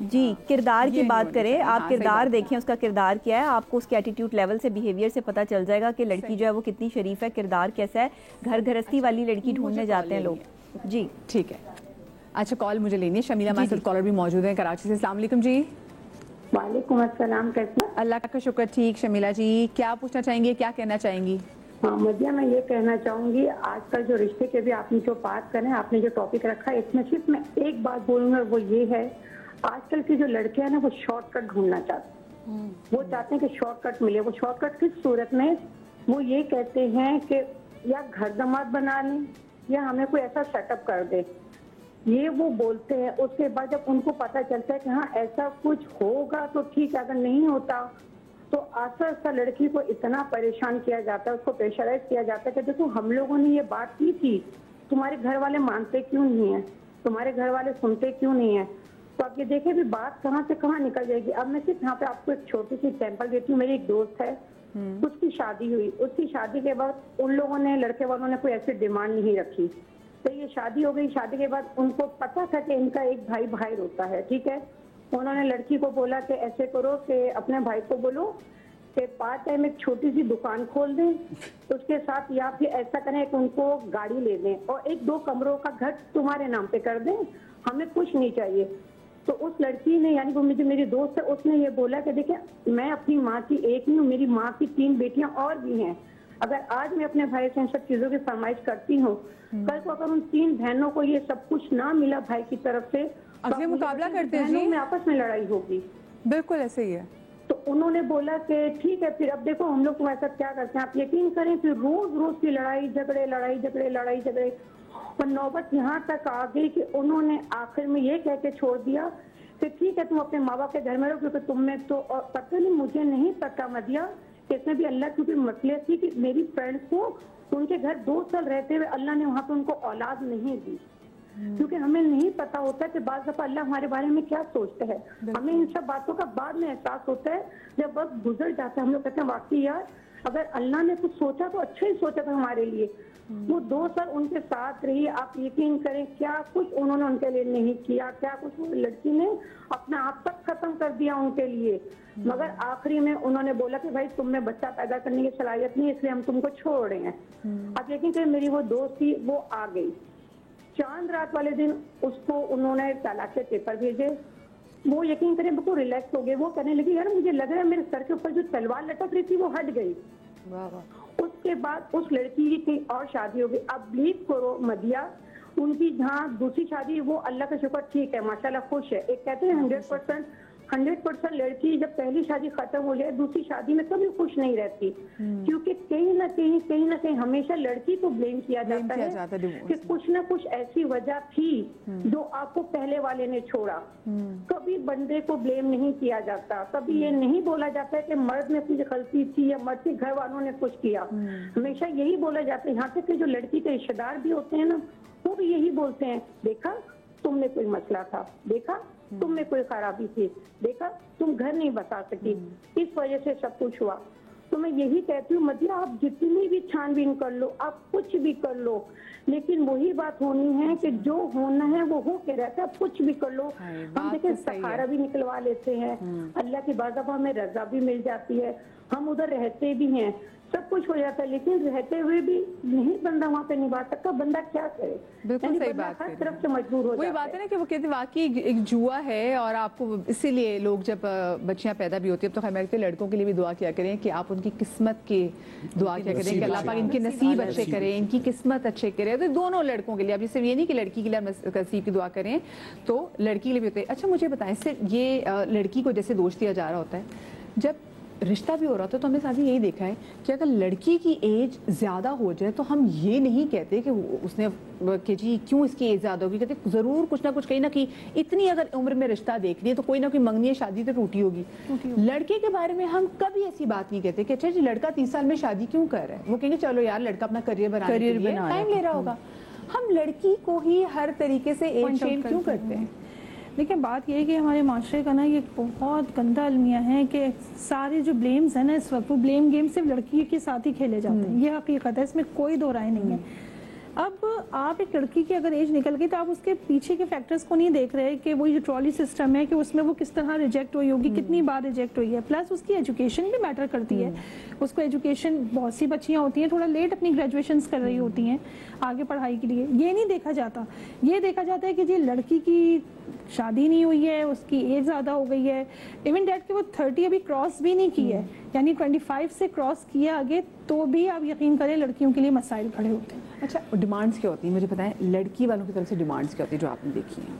जी। किरदार की बात करें, आप किरदार देखें, उसका किरदार क्या है, आपको उसके एटीट्यूड लेवल से, बिहेवियर से पता चल जाएगा कि लड़की जो है वो कितनी शरीफ है, किरदार कैसा है। घर गृहस्थी वाली लड़की ढूंढने जाते हैं लोग जी। ठीक है, अच्छा कॉल मुझे लेनी है। शमीला हमारे साथ कॉलर भी मौजूद है कराची से। अस्सलाम वालेकुम जी। वालेकुम अस्सलाम, कैसे? अल्लाह का शुक्र, ठीक। शमीला जी, क्या पूछना चाहेंगी, क्या कहना चाहेंगी? हाँ, मुझे मैं ये कहना चाहूंगी, आजकल जो रिश्ते के भी आपने जो बात करें, आपने जो टॉपिक रखा है, इसमें सिर्फ मैं एक बात बोलूंगा, वो ये है, आजकल की जो लड़के हैं ना वो शॉर्टकट ढूंढना चाहते हैं। वो चाहते हैं कि शॉर्टकट मिले। वो शॉर्टकट किस सूरत में? वो ये कहते हैं कि या घर दामाद बना लें या हमें कोई ऐसा सेटअप कर दे, ये वो बोलते हैं। उसके बाद जब उनको पता चलता है कि हाँ ऐसा कुछ होगा तो ठीक है, अगर नहीं होता तो आस्ता आस्ता लड़की को इतना परेशान किया जाता है, उसको प्रेशराइज किया जाता है कि देखो हम लोगों ने ये बात की थी, तुम्हारे घर वाले मानते क्यों नहीं है, तुम्हारे घर वाले सुनते क्यों नहीं है। तो आप ये देखें भी बात कहाँ से कहाँ निकल जाएगी। अब मैं सिर्फ यहाँ पे आपको एक छोटी सी एग्जाम्पल देती हूँ। मेरी एक दोस्त है, उसकी शादी हुई। उसकी शादी के बाद उन लोगों ने, लड़के वालों ने कोई ऐसी डिमांड नहीं रखी, तो ये शादी हो गई। शादी के बाद उनको पता था कि इनका एक भाई बाहर होता है, ठीक है। उन्होंने लड़की को बोला कि ऐसे करो कि अपने भाई को बोलो कि पार्ट टाइम एक छोटी सी दुकान खोल दें, उसके साथ या फिर ऐसा करें कि उनको गाड़ी ले दें और 1-2 कमरों का घर तुम्हारे नाम पे कर दें, हमें कुछ नहीं चाहिए। तो उस लड़की ने, यानी वो मुझे, मेरी दोस्त है, उसने ये बोला कि देखिए मैं अपनी माँ की एक नहीं हूँ, मेरी माँ की 3 बेटियां और भी हैं। अगर आज मैं अपने भाई से इन सब चीजों की फरमाइश करती हूँ, कल को अगर उन 3 बहनों को ये सब कुछ ना मिला भाई की तरफ से, अगले मुकाबला करते हैं जी, में आपस में लड़ाई होगी। बिल्कुल ऐसे ही है। तो उन्होंने बोला कि ठीक है, फिर अब देखो हम लोग तो ऐसा क्या करते हैं, आप यकीन करें, फिर रोज रोज की लड़ाई झगड़े, और नौबत यहाँ तक आ गई कि उन्होंने आखिर में ये कह के छोड़ दिया कि ठीक है तुम अपने माँ बाप के घर में रहो, क्योंकि तुम में तो, और पता नहीं, मुझे नहीं पता मदिया, इसमें भी अल्लाह की मसलियत थी कि मेरी फ्रेंड्स को उनके घर 2 साल रहते हुए अल्लाह ने वहाँ पे उनको औलाद नहीं दी, क्योंकि हमें नहीं पता होता कि बाज़ दफा अल्लाह हमारे बारे में क्या सोचता है। हमें इन सब बातों का बाद में एहसास होता है, जब वक्त गुजर जाता है। हम लोग कहते हैं वाकई यार अगर अल्लाह ने कुछ सोचा तो अच्छा ही सोचा था हमारे लिए। वो 2 साल उनके साथ रही, आप यकीन करें क्या कुछ उन्होंने उनके लिए नहीं किया, क्या कुछ लड़की ने अपना आप तक खत्म कर दिया उनके लिए। मगर आखिरी में उन्होंने बोला कि भाई तुम में बच्चा पैदा करने की सलाहियत नहीं, इसलिए हम तुमको छोड़ रहे हैं। अब यकीन करें मेरी वो दोस्त थी, वो आ गई चांद रात वाले दिन, उसको उन्होंने तलाक के पेपर भेजे, वो यकीन करें बिल्कुल रिलैक्स हो गए। वो कहने लगी यार मुझे लग रहा है मेरे सर के ऊपर जो तलवार लटक रही थी वो हट गई। उसके बाद उस लड़की की और शादी हो गई। अब बिलीव करो मदिया, उनकी जहाँ दूसरी शादी वो अल्लाह का शुक्र ठीक है, माशाल्लाह खुश है। एक कहते हैं 100% लड़की जब पहली शादी खत्म हो जाए दूसरी शादी में कभी खुश नहीं रहती, क्योंकि कहीं ना कहीं हमेशा लड़की को ब्लेम किया जाता है कि कुछ ना कुछ ऐसी वजह थी जो आपको पहले वाले ने छोड़ा। कभी बंदे को ब्लेम नहीं किया जाता, कभी ये नहीं बोला जाता है कि मर्द में कुछ गलती थी या मर्द के घर वालों ने कुछ किया। हमेशा यही बोला जाता है, यहाँ तक कि जो लड़की के रिश्तेदार भी होते हैं ना वो भी यही बोलते हैं, देखा तुमने कोई मसला था, देखा तुम में कोई खराबी थी, देखा तुम घर नहीं बता सकी, इस वजह से सब कुछ हुआ। तो मैं यही कहती हूँ मदिया, आप जितनी भी छानबीन कर लो, आप कुछ भी कर लो, लेकिन वही बात होनी है कि जो होना है वो हो के रहता है। कुछ भी कर लो, हम देखिए सहारा भी निकलवा लेते हैं, अल्लाह की बाज़ाबा में रजा भी मिल जाती है, हम उधर रहते भी हैं, सब कुछ हो जाता है, लेकिन रहते हुए भी नहीं बंदा वहाँ पे निभा सकता, बंदा क्या करे। बिल्कुल सही बात हर तरफ से मजबूर हो जाता है। वही बात है ना कि वो कहते हैं वाकई एक जुआ है, और आपको इसीलिए लोग जब बच्चियां पैदा भी होती है तो हमारे लड़कों के लिए भी दुआ किया करें कि आप उनकी किस्मत की दुआ किया करें कि अल्लाह पाक इनके नसीब अच्छे करे, इनकी किस्मत अच्छे करे। तो दोनों लड़कों के लिए, अब सिर्फ ये नहीं कि लड़की के लिए नसीब की दुआ करें, तो लड़की के लिए भी होते हैं। अच्छा मुझे बताएं, सिर्फ ये लड़की को जैसे दोष दिया जा रहा होता है, जब रिश्ता भी हो रहा था तो हमने साथी यही देखा है कि अगर लड़की की एज ज़्यादा हो जाए तो हम ये नहीं कहते कि उसने कि जी क्यों इसकी एज ज़्यादा होगी, कहते ज़रूर कुछ ना कुछ कहीं ना कहीं इतनी अगर उम्र में रिश्ता देख लिया तो कोई ना कोई मंगनी शादी तो टूटी होगी। लड़के के बारे में हम कभी ऐसी बात नहीं कहते कि अच्छा जी लड़का 30 साल में शादी क्यों कर रहा है, वो कहेंगे चलो यार लड़का अपना करियर बनाने के लिए टाइम ले रहा होगा। हम लड़की को ही हर तरीके से एज शेम क्यों करते हैं? देखिए बात ये है कि हमारे माशरे का ना ये बहुत गंदा अलमिया है कि सारे जो ब्लेम्स हैं ना इस वक्त, वो ब्लेम गेम सिर्फ लड़की के साथ ही खेले जाते हैं, ये हकीकत है, इसमें कोई दो राय नहीं है। अब आप एक लड़की की अगर एज निकल गई तो आप उसके पीछे के फैक्टर्स को नहीं देख रहे कि वो जो ट्रॉली सिस्टम है कि उसमें वो किस तरह रिजेक्ट हुई होगी, कितनी बार रिजेक्ट हुई है, प्लस उसकी एजुकेशन भी मैटर करती है। उसको एजुकेशन, बहुत सी बच्चियां होती हैं थोड़ा लेट अपनी ग्रेजुएशंस कर रही होती हैं आगे पढ़ाई के लिए, ये नहीं देखा जाता। ये देखा जाता है कि जी लड़की की शादी नहीं हुई है, उसकी एज ज़्यादा हो गई है, इवन डेट कि वो 30 अभी क्रॉस भी नहीं की है, यानी 25 से क्रॉस किया आगे तो भी आप यकीन करें लड़कियों के लिए मसाइल खड़े होते हैं। अच्छा डिमांड्स क्या होती हैं, मुझे बताएं लड़की वालों की तरफ से डिमांड्स क्या होती है जो आपने देखी हैं?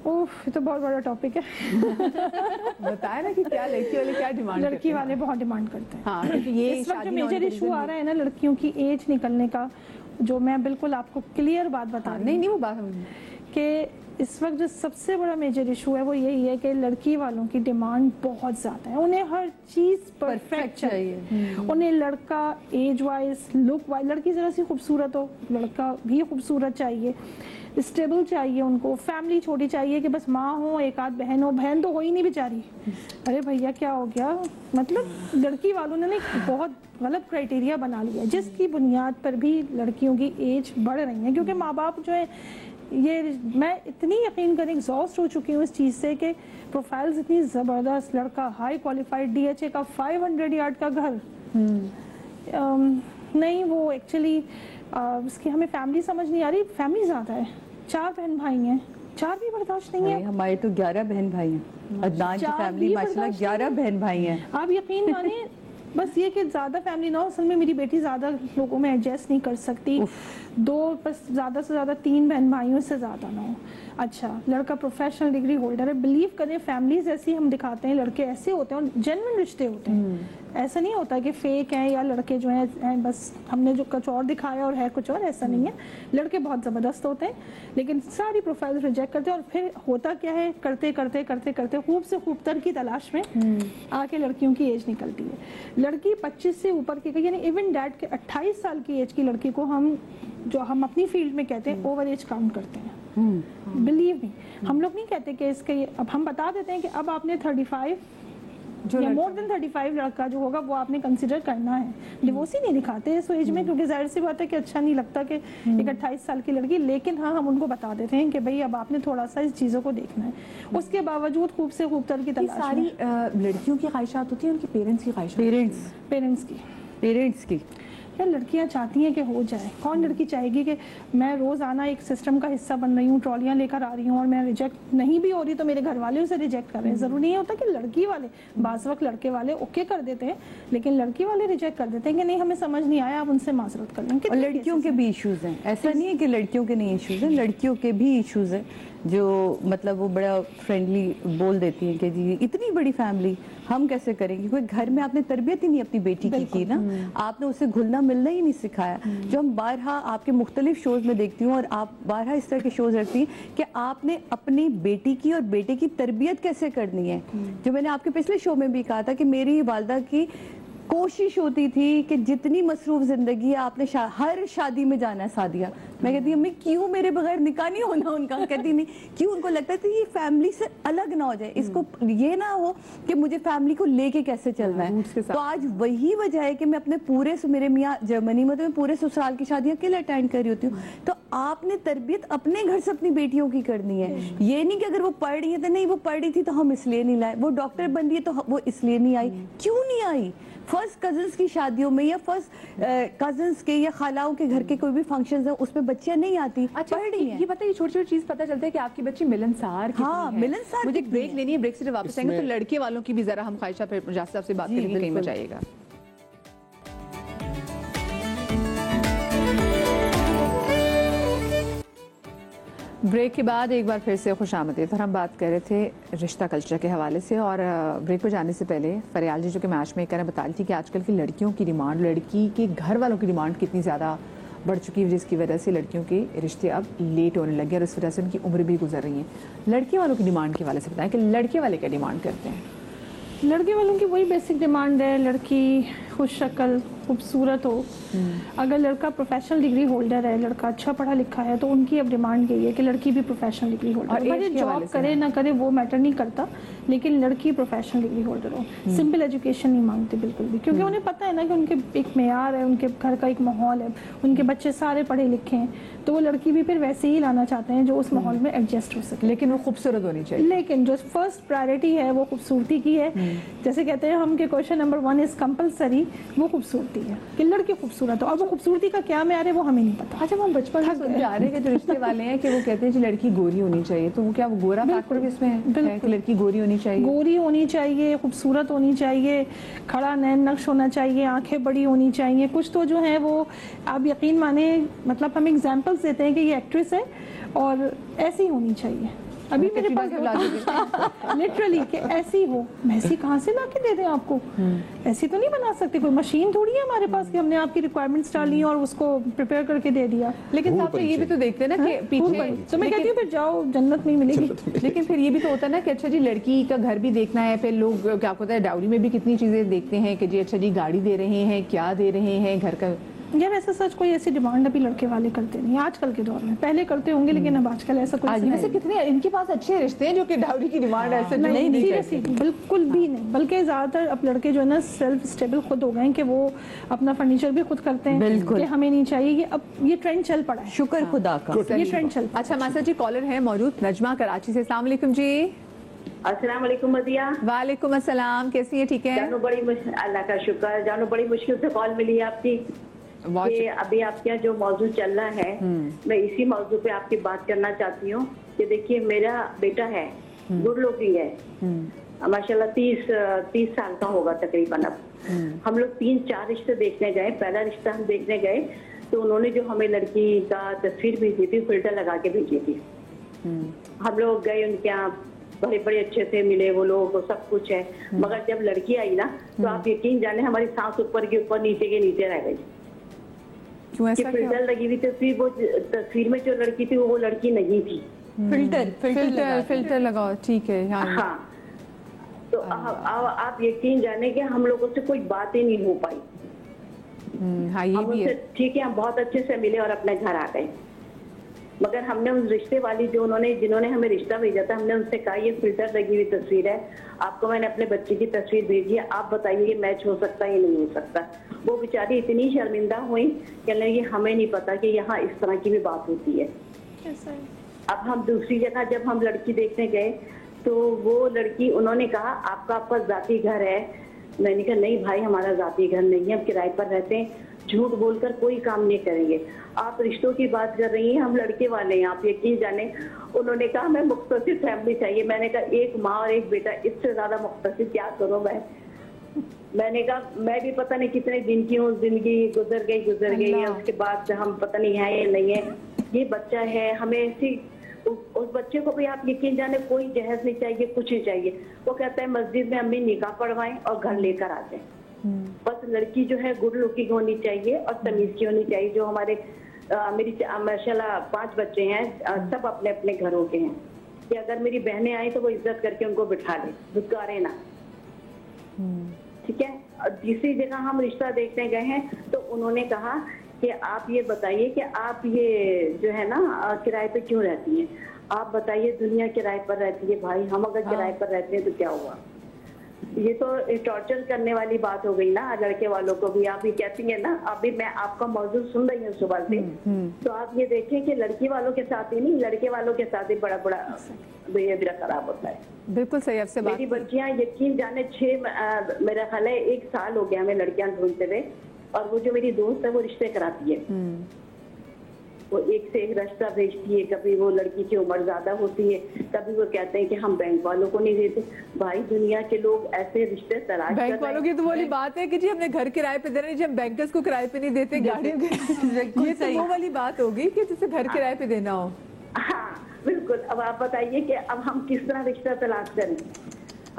ओह ये तो बहुत बड़ा टॉपिक है। बताया ना कि क्या लड़की वाले क्या डिमांड, लड़की वाले बहुत डिमांड करते हैं। हाँ, ये इस वक्त जो मेजर इशू आ रहा है ना लड़कियों की एज निकलने का, जो मैं बिल्कुल आपको क्लियर बात बता रही हूँ, नहीं वो बात कि इस वक्त जो सबसे बड़ा मेजर इशू है वो यही है कि लड़की वालों की डिमांड बहुत ज़्यादा है, उन्हें हर चीज़ परफेक्ट चाहिए। उन्हें लड़का एज वाइज, लुक वाइज, लड़की ज़रा सी खूबसूरत हो, लड़का भी खूबसूरत चाहिए, स्टेबल चाहिए, उनको फैमिली छोटी चाहिए कि बस माँ हो, एक आध बहन हो, बहन तो हो ही नहीं बेचारी। अरे भैया क्या हो गया, मतलब लड़की वालों ने बहुत गलत क्राइटेरिया बना लिया है जिसकी बुनियाद पर भी लड़कियों की एज बढ़ रही है, क्योंकि माँ बाप जो है ये, मैं इतनी यकीन करें एग्जॉस्ट हो चुकी हूँ इस चीज़ से कि प्रोफाइल्स इतनी ज़बरदस्त, लड़का हाई क्वालिफाइड, DHA का 500 यार्ड का घर, नहीं वो एक्चुअली उसकी हमें फैमिली समझ नहीं आ रही। फैमिली ज़्यादा है, 4 बहन भाई हैं, 4 भी बर्दाश्त नहीं है। हमारे तो 11 बहन भाई हैं, अदनान की फैमिली माशाल्लाह 11 बहन भाई हैं। आप यकीन माने बस ये कि ज़्यादा फैमिली ना हो, असल में मेरी बेटी ज़्यादा लोगों में एडजस्ट नहीं कर सकती, 2 बस ज़्यादा से ज़्यादा 3 बहन भाइयों से ज़्यादा ना हो। अच्छा लड़का प्रोफेशनल डिग्री होल्डर है, बिलीव करें फैमिलीज ऐसी हम दिखाते हैं, लड़के ऐसे होते हैं और जेन्युइन रिश्ते होते हैं, ऐसा नहीं होता कि फेक हैं या लड़के जो हैं बस हमने जो कुछ और दिखाया और है कुछ और, ऐसा नहीं है। लड़के बहुत ज़बरदस्त होते हैं लेकिन सारी प्रोफाइल रिजेक्ट करते हैं, और फिर होता क्या है, करते करते करते करते खूब से खूब तर की तलाश में आके लड़कियों की एज निकलती है। लड़की 25 से ऊपर की, यानी इवन डैट के 28 साल की एज की लड़की को हम जो हम अपनी फील्ड में कहते हैं ओवर एज काउंट करते हैं। बिलीव मी, हम लोग नहीं कहते कि इसके, अब हम बता देते हैं कि अब आपने 35 या मोर देन 35 लड़का जो होगा वो आपने कंसिडर करना है। डिवोर्स ही नहीं दिखाते इस एज में, क्योंकि जाहिर सी बात है कि अच्छा नहीं लगता कि एक 28 साल की लड़की, लेकिन हाँ हम उनको बता देते हैं कि भाई अब आपने थोड़ा सा इस चीज़ों को देखना है। उसके बावजूद खूब से खूब तर की तलाश सारी लड़कियों की ख्वाहिशात होती है, उनके पेरेंट्स की ख्वाहिशात, पेरेंट्स की क्या लड़कियां चाहती हैं कि हो जाए? कौन लड़की चाहेगी कि मैं रोज़ाना एक सिस्टम का हिस्सा बन रही हूँ, ट्रॉलियाँ लेकर आ रही हूँ और मैं रिजेक्ट नहीं भी हो रही तो मेरे घर वाले उसे रिजेक्ट कर रहे हैं। ज़रूरी नहीं होता कि लड़की वाले, बाज़ वक्त लड़के वाले ओके कर देते हैं, लेकिन लड़की वाले रिजेक्ट कर देते हैं कि नहीं हमें समझ नहीं आया, आप उनसे माजरत कर लेंगे। और लड़कियों के भी इश्यूज़ हैं, ऐसा नहीं है कि लड़कियों के नहीं इश्यूज़ हैं, लड़कियों के भी इश्यूज़ हैं जो मतलब वो बड़ा फ्रेंडली बोल देती हैं कि जी इतनी बड़ी फैमिली हम कैसे करेंगे, कोई घर में आपने तरबियत ही नहीं अपनी बेटी की ना, आपने उसे घुलना मिलना ही नहीं सिखाया। जो हम बारहा आपके मुख्तलिफ शोज़ में देखती हूँ और आप बारहा इस तरह के शोज़ रखती हैं कि आपने अपनी बेटी की और बेटे की तरबियत कैसे करनी है। जो मैंने आपके पिछले शो में भी कहा था कि मेरी वालदा की कोशिश होती थी कि जितनी मसरूफ जिंदगी है आपने हर शादी में जाना है सादिया। मैं कहती अम्मी क्यों मेरे बगैर निकाह नहीं होना उनका? कहती नहीं, क्यों? उनको लगता था ये फैमिली से अलग ना हो जाए, इसको ये ना हो कि मुझे फैमिली को लेके कैसे चलना है। तो आज वही वजह है कि मैं अपने पूरे मेरे मियाँ जर्मनी में तो मैं पूरे ससुराल की शादियाँ अकेले अटेंड कर रही होती हूँ। तो आपने तरबियत अपने घर से अपनी बेटियों की करनी है। ये नहीं कि अगर वो पढ़ रही है तो नहीं वो पढ़ रही थी तो हम इसलिए नहीं लाए, वो डॉक्टर बन रही है तो वो इसलिए नहीं आई। क्यों नहीं आई? फर्स्ट कजन्स की शादियों में या फर्स्ट कजन्स के या खालाओं के घर के कोई भी फंक्शंस है उसमें बच्चियां नहीं आती। अच्छा ये पता है, ये छोटी छोटी चीज पता चलता है कि आपकी बच्ची मिलनसार कितनी है। मिलनसार। मुझे ब्रेक लेनी है, ब्रेक से जब वापस आएंगे तो लड़के वालों की भी जरा हम ख्वाहिशा फिर जासिर साहब से बात करेंगे, कहीं में जाइएगा। ब्रेक के बाद एक बार फिर से खुशामदीद। और हम बात कर रहे थे रिश्ता कल्चर के हवाले से, और ब्रेक पर जाने से पहले फरियाल जी जो कि मैच मेकर हैं बता रही थी कि आजकल की लड़कियों की डिमांड, लड़की के घर वालों की डिमांड कितनी ज़्यादा बढ़ चुकी है, जिसकी वजह से लड़कियों के रिश्ते अब लेट होने लगे और इस वजह से उनकी उम्र भी गुजर रही है। लड़के वालों की डिमांड के हवाले से बताएं कि लड़के वाले क्या डिमांड करते हैं? लड़के वालों की वही बेसिक डिमांड है, लड़की खुश शक्ल खूबसूरत हो। अगर लड़का प्रोफेशनल डिग्री होल्डर है, लड़का अच्छा पढ़ा लिखा है, तो उनकी अब डिमांड यही है कि लड़की भी प्रोफेशनल डिग्री होल्डर हो। जॉब करे ना करे वो मैटर नहीं करता, लेकिन लड़की प्रोफेशनल डिग्री होल्डर हो। सिंपल एजुकेशन नहीं मांगते बिल्कुल भी, क्योंकि उन्हें पता है ना कि उनके एक मेयार है, उनके घर का एक माहौल है, उनके बच्चे सारे पढ़े लिखे हैं, तो वो लड़की भी फिर वैसे ही लाना चाहते हैं जो उस माहौल में एडजस्ट हो सके। लेकिन वो खूबसूरत होनी चाहिए। लेकिन जो फर्स्ट प्रायोरिटी है वो खूबसूरती की है। जैसे कहते हैं हम कि क्वेश्चन नंबर 1 इज कंपलसरी, वो खूबसूरती है कि लड़की खूबसूरत हो। और वो खूबसूरती का क्या म्यार है वो हमें नहीं पता। अच्छा, हम बचपन से सुनते आ रहे हैं कि जो रिश्ते वाले हैं कि वो कहते हैं कि लड़की गोरी होनी चाहिए, तो वो क्या वो गोरा फैक्टर भी इसमें है कि लड़की गोरी होनी चाहिए? गोरी होनी चाहिए, खूबसूरत होनी चाहिए, खड़ा नैन नक्श होना चाहिए, आंखें बड़ी होनी चाहिए। कुछ तो जो है वो आप यकीन माने, मतलब हम एग्जांपल्स देते हैं कि ये एक्ट्रेस है और ऐसी होनी चाहिए। अभी मेरे पास लिटरली कि ऐसी हो, ऐसी कहाँ से ला के दे दें आपको? ऐसी तो नहीं बना सकते, कोई मशीन थोड़ी है हमारे पास कि हमने आपकी रिक्वायरमेंट्स डाली और उसको प्रिपेयर करके दे दिया। लेकिन साहब तो ये भी तो देखते हैं ना कि पीछे, तो मैं कहती हूँ फिर जाओ जन्नत नहीं मिलेगी। लेकिन फिर ये भी तो होता है ना कि अच्छा जी लड़की का घर भी देखना है, फिर लोग क्या होता है डाउरी में भी कितनी चीजें देखते हैं कि जी अच्छा जी गाड़ी दे रहे हैं, क्या दे रहे हैं, घर का। यार ऐसा सच कोई ऐसी डिमांड अभी लड़के वाले करते नहीं आजकल के दौर में। पहले करते होंगे लेकिन अब आजकल ऐसा कोई नहीं। ऐसे कितने इनके पास अच्छे रिश्ते हैं जो कि डाउरी की डिमांड ऐसे नहीं बिल्कुल भी नहीं। बल्कि ज्यादातर अब लड़के जो है ना सेल्फ स्टेबल खुद हो गए कि वो अपना फर्नीचर भी खुद करते हैं कि हमें नहीं चाहिए। ये अब ये ट्रेंड चल पड़ा है, शुक्र खुदा का, ये ट्रेंड चल। अच्छा मासा जी कॉलर है मौजूद नजमा कराची से। अस्सलाम वालेकुम जी। अस्सलाम वालेकुम मदिया। वालेकुम अस्सलाम, कैसी है? ठीक है जानू, बड़ी अल्लाह का शुक्र। जानू बड़ी मुश्किल से कॉल मिली है आपकी। ये अभी आपके यहाँ जो मौजूद चल रहा है, मैं इसी मौजू पे आपकी बात करना चाहती हूँ कि देखिए मेरा बेटा है, गुड लुकिंग है माशाल्लाह, 30 साल का होगा तकरीबन। अब हम लोग 3-4 रिश्ते देखने गए। पहला रिश्ता हम देखने गए तो उन्होंने जो हमें लड़की का तस्वीर भेजी थी, फिल्टर लगा के भेजी थी। हम लोग गए उनके यहाँ, बड़े बड़े अच्छे से मिले वो लोग, सब कुछ है। मगर जब लड़की आई ना तो आप यकीन जाने हमारी सांस ऊपर के ऊपर नीचे के नीचे रह गई। क्यों ऐसा? फिल्टर लगी हुई तस्वीर, वो तस्वीर में जो लड़की थी वो लड़की नहीं थी। फिल्टर लगाओ, ठीक है। हाँ, तो आप यकीन जाने कि हम लोगों से कोई बात ही नहीं हो पाई। हाँ, ये भी है। ठीक है, हम बहुत अच्छे से मिले और अपने घर आ गए। मगर हमने उस रिश्ते वाली जिन्होंने हमें रिश्ता भेजा था, हमने उनसे कहा ये फिल्टर लगी हुई तस्वीर है, आपको मैंने अपने बच्चे की तस्वीर भेजी है, आप बताइए ये मैच हो सकता है या नहीं हो सकता। वो बेचारी इतनी शर्मिंदा हुई कहने लगी हमें नहीं पता कि यहाँ इस तरह की भी बात होती है। अब हम दूसरी जगह जब हम लड़की देखने गए तो वो लड़की, उन्होंने कहा आपका जाती घर है। मैंने कहा नहीं भाई, हमारा जाती घर नहीं है, हम किराए पर रहते हैं। झूठ बोलकर कोई काम नहीं करेंगे। आप रिश्तों की बात कर रही हैं, हम लड़के वाले हैं, आप यकीन जाने। उन्होंने कहा हमें मुख्तसिर फैमिली चाहिए। मैंने कहा एक माँ और एक बेटा, इससे ज्यादा मुख्तसिर क्या करूं मैं। मैंने कहा मैं भी पता नहीं कितने दिन की हूँ, जिंदगी गुजर गई है, उसके बाद हम पता नहीं है या नहीं है। ये बच्चा है, हमें ऐसी उस बच्चे को भी आप यकीन जाने कोई जहेज नहीं चाहिए, कुछ नहीं चाहिए। वो कहता है मस्जिद में अम्मी निकाह पढ़वाएं और घर लेकर आ जाए। बस लड़की जो है गुड लुकिंग होनी चाहिए और तमीज की होनी चाहिए। जो हमारे मेरी माशाल्लाह 5 बच्चे हैं, सब अपने अपने घरों के हैं, कि अगर मेरी बहनें आई तो वो इज्जत करके उनको बिठा ले, दुत्कारे ना। ठीक है। और तीसरी जगह हम रिश्ता देखने गए हैं तो उन्होंने कहा कि आप ये बताइए कि आप ये जो है ना किराए पे क्यों रहती हैं। आप बताइए, दुनिया किराए पर रहती है भाई, हम अगर किराए पर रहते हैं तो क्या हुआ। ये तो टॉर्चर करने वाली बात हो गई ना लड़के वालों को भी। आप ये कहती हैं ना, अभी मैं आपका मौजूद सुन रही हूँ सुबह से, तो आप ये देखें कि लड़की वालों के साथ ही नहीं, लड़के वालों के साथ ही बड़ा बड़ा बिहेवियर खराब होता है। बिल्कुल सही आपसे बात। मेरी बच्चियां यकीन जाने 6 मेरा ख्याल है 1 साल हो गया हमें लड़कियां ढूंढते हुए, और वो जो मेरी दोस्त है वो रिश्ते कराती है। वो एक से एक रिश्ता भेजती है। कभी वो लड़की की उम्र ज्यादा होती है, कभी वो कहते हैं कि हम बैंक वालों को नहीं देते। भाई दुनिया के लोग ऐसे रिश्ते तलाश बैंक वालों की तो वही बात है कि जी हमने घर किराए पे दे रहे हैं, जी हम बैंकर्स को किराए पे नहीं देते गाड़ियों के। ये तो वो वाली बात होगी कि जिसे घर किराए पे देना हो। हाँ बिल्कुल। अब आप बताइए कि अब हम किस तरह रिश्ता तलाश करें।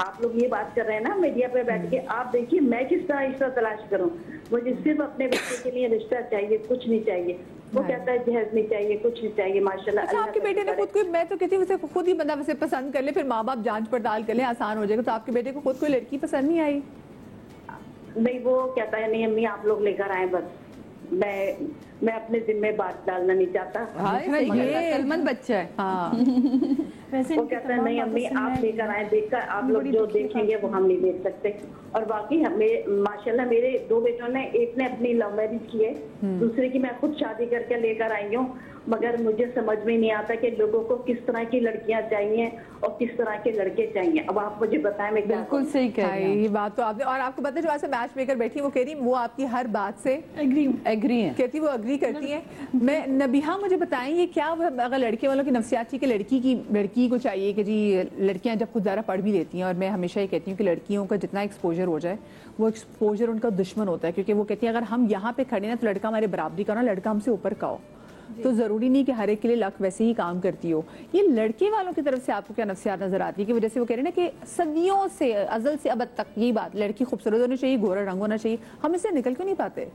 आप लोग ये बात कर रहे हैं ना मीडिया पे बैठ के, आप देखिए मैं किस तरह रिश्ता तलाश करूं। मुझे सिर्फ अपने बच्चे के लिए रिश्ता चाहिए, कुछ नहीं चाहिए। वो कहता है जहेज नहीं चाहिए, कुछ नहीं चाहिए। माशाल्लाह। अच्छा, आपके बेटे ने खुद को, मैं तो कहती हूँ उसे खुद ही बंदा वैसे पसंद कर ले, फिर माँ बाप जांच पड़ताल कर ले, आसान हो जाएगा। तो आपके बेटे को खुद कोई लड़की पसंद नहीं आई? नहीं, वो कहता है नहीं अम्मी आप लोग लेकर आए, बस मैं अपने जिम्मे बात डालना नहीं चाहता। ये अकलमंद बच्चा है। हाँ। वो कहता है नहीं अम्मी आप लेकर आए, देखकर आप लोग जो देखेंगे वो हम नहीं देख सकते। और बाकी हमें माशाल्लाह मेरे 2 बेटों ने, एक ने अपनी लव मैरिज की है, दूसरे की मैं खुद शादी करके लेकर आई हूँ। मगर मुझे समझ में नहीं आता कि लोगों को किस तरह की लड़कियां चाहिए और किस तरह के लड़के चाहिए। अब आप मुझे बताएं मैं क्या। बिल्कुल सही कह रही हैं। ये बात तो आपने, और आपको पता है जो ऐसे मैच मेकर बैठी वो कह रही वो आपकी हर बात से एग्री है, कहती वो एग्री करती है। मैं नबीहा मुझे बताएं ये क्या अगर लड़के वालों की नफ्सियात की लड़की को चाहिए कि जी लड़कियां जब खुद ज़्यादा पढ़ भी देती हैं, और मैं हमेशा ये कहती हूँ कि लड़कियों का जितना एक्सपोजर हो जाए वो एक्सपोजर उनका दुश्मन होता है, क्योंकि वो कहती है अगर हम यहाँ पे खड़े ना तो लड़का हमारे बराबरी का ना, लड़का हमसे ऊपर का हो। तो जरूरी नहीं कि हर एक के लिए लक वैसे ही काम करती हो। ये लड़के वालों की तरफ से आपको क्या नफ्सियात नजर आती है कि वजह से वो कह रहे हैं ना कि सदियों से अजल से अब तक यही बात, लड़की खूबसूरत होनी चाहिए, गोरा रंग होना चाहिए, हम इससे निकल क्यों नहीं पाते?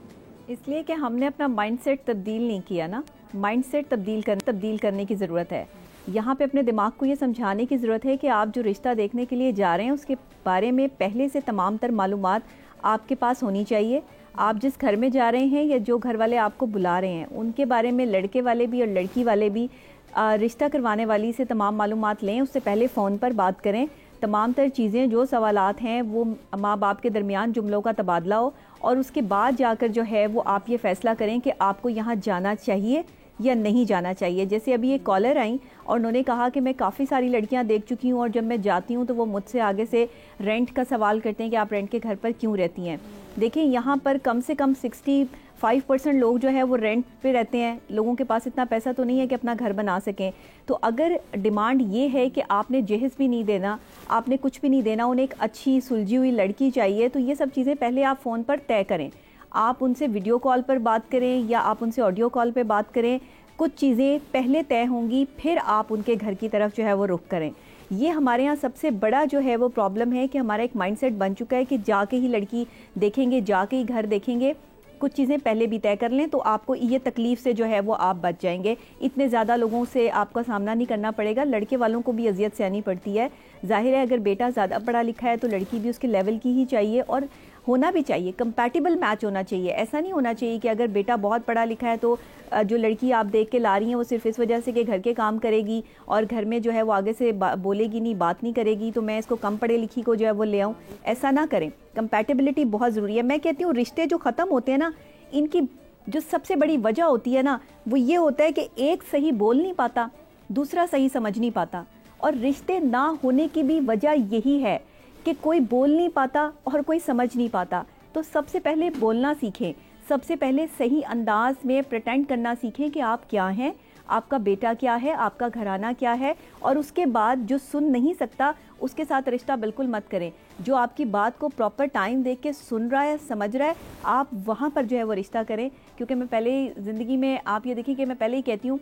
इसलिए कि हमने अपना माइंडसेट तब्दील नहीं किया ना। माइंडसेट तब्दील करने की ज़रूरत है। यहाँ पे अपने दिमाग को ये समझाने की ज़रूरत है कि आप जो रिश्ता देखने के लिए जा रहे हैं उसके बारे में पहले से तमाम तर मालूमात आपके पास होनी चाहिए। आप जिस घर में जा रहे हैं या जो घर वाले आपको बुला रहे हैं उनके बारे में लड़के वाले भी और लड़की वाले भी रिश्ता करवाने वाली से तमाम मालूमात लें। उससे पहले फ़ोन पर बात करें, तमाम तर चीज़ें जो सवालात हैं वो माँ बाप के दरमियान जुमलों का तबादला हो, और उसके बाद जाकर जो है वो आप ये फ़ैसला करें कि आपको यहाँ जाना चाहिए या नहीं जाना चाहिए। जैसे अभी एक कॉलर आई और उन्होंने कहा कि मैं काफ़ी सारी लड़कियां देख चुकी हूं और जब मैं जाती हूं तो वो मुझसे आगे से रेंट का सवाल करते हैं कि आप रेंट के घर पर क्यों रहती हैं। देखिए यहाँ पर कम से कम 65% लोग जो है वो रेंट पे रहते हैं। लोगों के पास इतना पैसा तो नहीं है कि अपना घर बना सकें। तो अगर डिमांड ये है कि आपने जहेज भी नहीं देना, आपने कुछ भी नहीं देना, उन्हें एक अच्छी सुलझी हुई लड़की चाहिए, तो ये सब चीज़ें पहले आप फ़ोन पर तय करें। आप उनसे वीडियो कॉल पर बात करें या आप उनसे ऑडियो कॉल पर बात करें। कुछ चीज़ें पहले तय होंगी, फिर आप उनके घर की तरफ जो है वो रुख करें। ये हमारे यहाँ सबसे बड़ा जो है वो प्रॉब्लम है कि हमारा एक माइंडसेट बन चुका है कि जाके ही लड़की देखेंगे, जाके ही घर देखेंगे। कुछ चीज़ें पहले भी तय कर लें तो आपको ये तकलीफ़ से जो है वो आप बच जाएंगे। इतने ज़्यादा लोगों से आपका सामना नहीं करना पड़ेगा। लड़के वालों को भी अजियत सहनी पड़ती है। जाहिर है अगर बेटा ज़्यादा पढ़ा लिखा है तो लड़की भी उसके लेवल की ही चाहिए और होना भी चाहिए, कंपैटिबल मैच होना चाहिए। ऐसा नहीं होना चाहिए कि अगर बेटा बहुत पढ़ा लिखा है तो जो लड़की आप देख के ला रही हैं वो सिर्फ इस वजह से कि घर के काम करेगी और घर में जो है वो आगे से बोलेगी नहीं, बात नहीं करेगी, तो मैं इसको कम पढ़े लिखी को जो है वो ले आऊँ। ऐसा ना करें। कंपैटिबिलिटी बहुत ज़रूरी है। मैं कहती हूँ रिश्ते जो ख़त्म होते हैं ना, इनकी जो सबसे बड़ी वजह होती है ना वो ये होता है कि एक सही बोल नहीं पाता, दूसरा सही समझ नहीं पाता। और रिश्ते ना होने की भी वजह यही है कि कोई बोल नहीं पाता और कोई समझ नहीं पाता। तो सबसे पहले बोलना सीखें, सबसे पहले सही अंदाज में प्रिटेंड करना सीखें कि आप क्या हैं, आपका बेटा क्या है, आपका घराना क्या है, और उसके बाद जो सुन नहीं सकता उसके साथ रिश्ता बिल्कुल मत करें। जो आपकी बात को प्रॉपर टाइम दे के सुन रहा है, समझ रहा है, आप वहाँ पर जो है वो रिश्ता करें। क्योंकि मैं पहले ही ज़िंदगी में, आप ये देखिए कि मैं पहले ही कहती हूँ,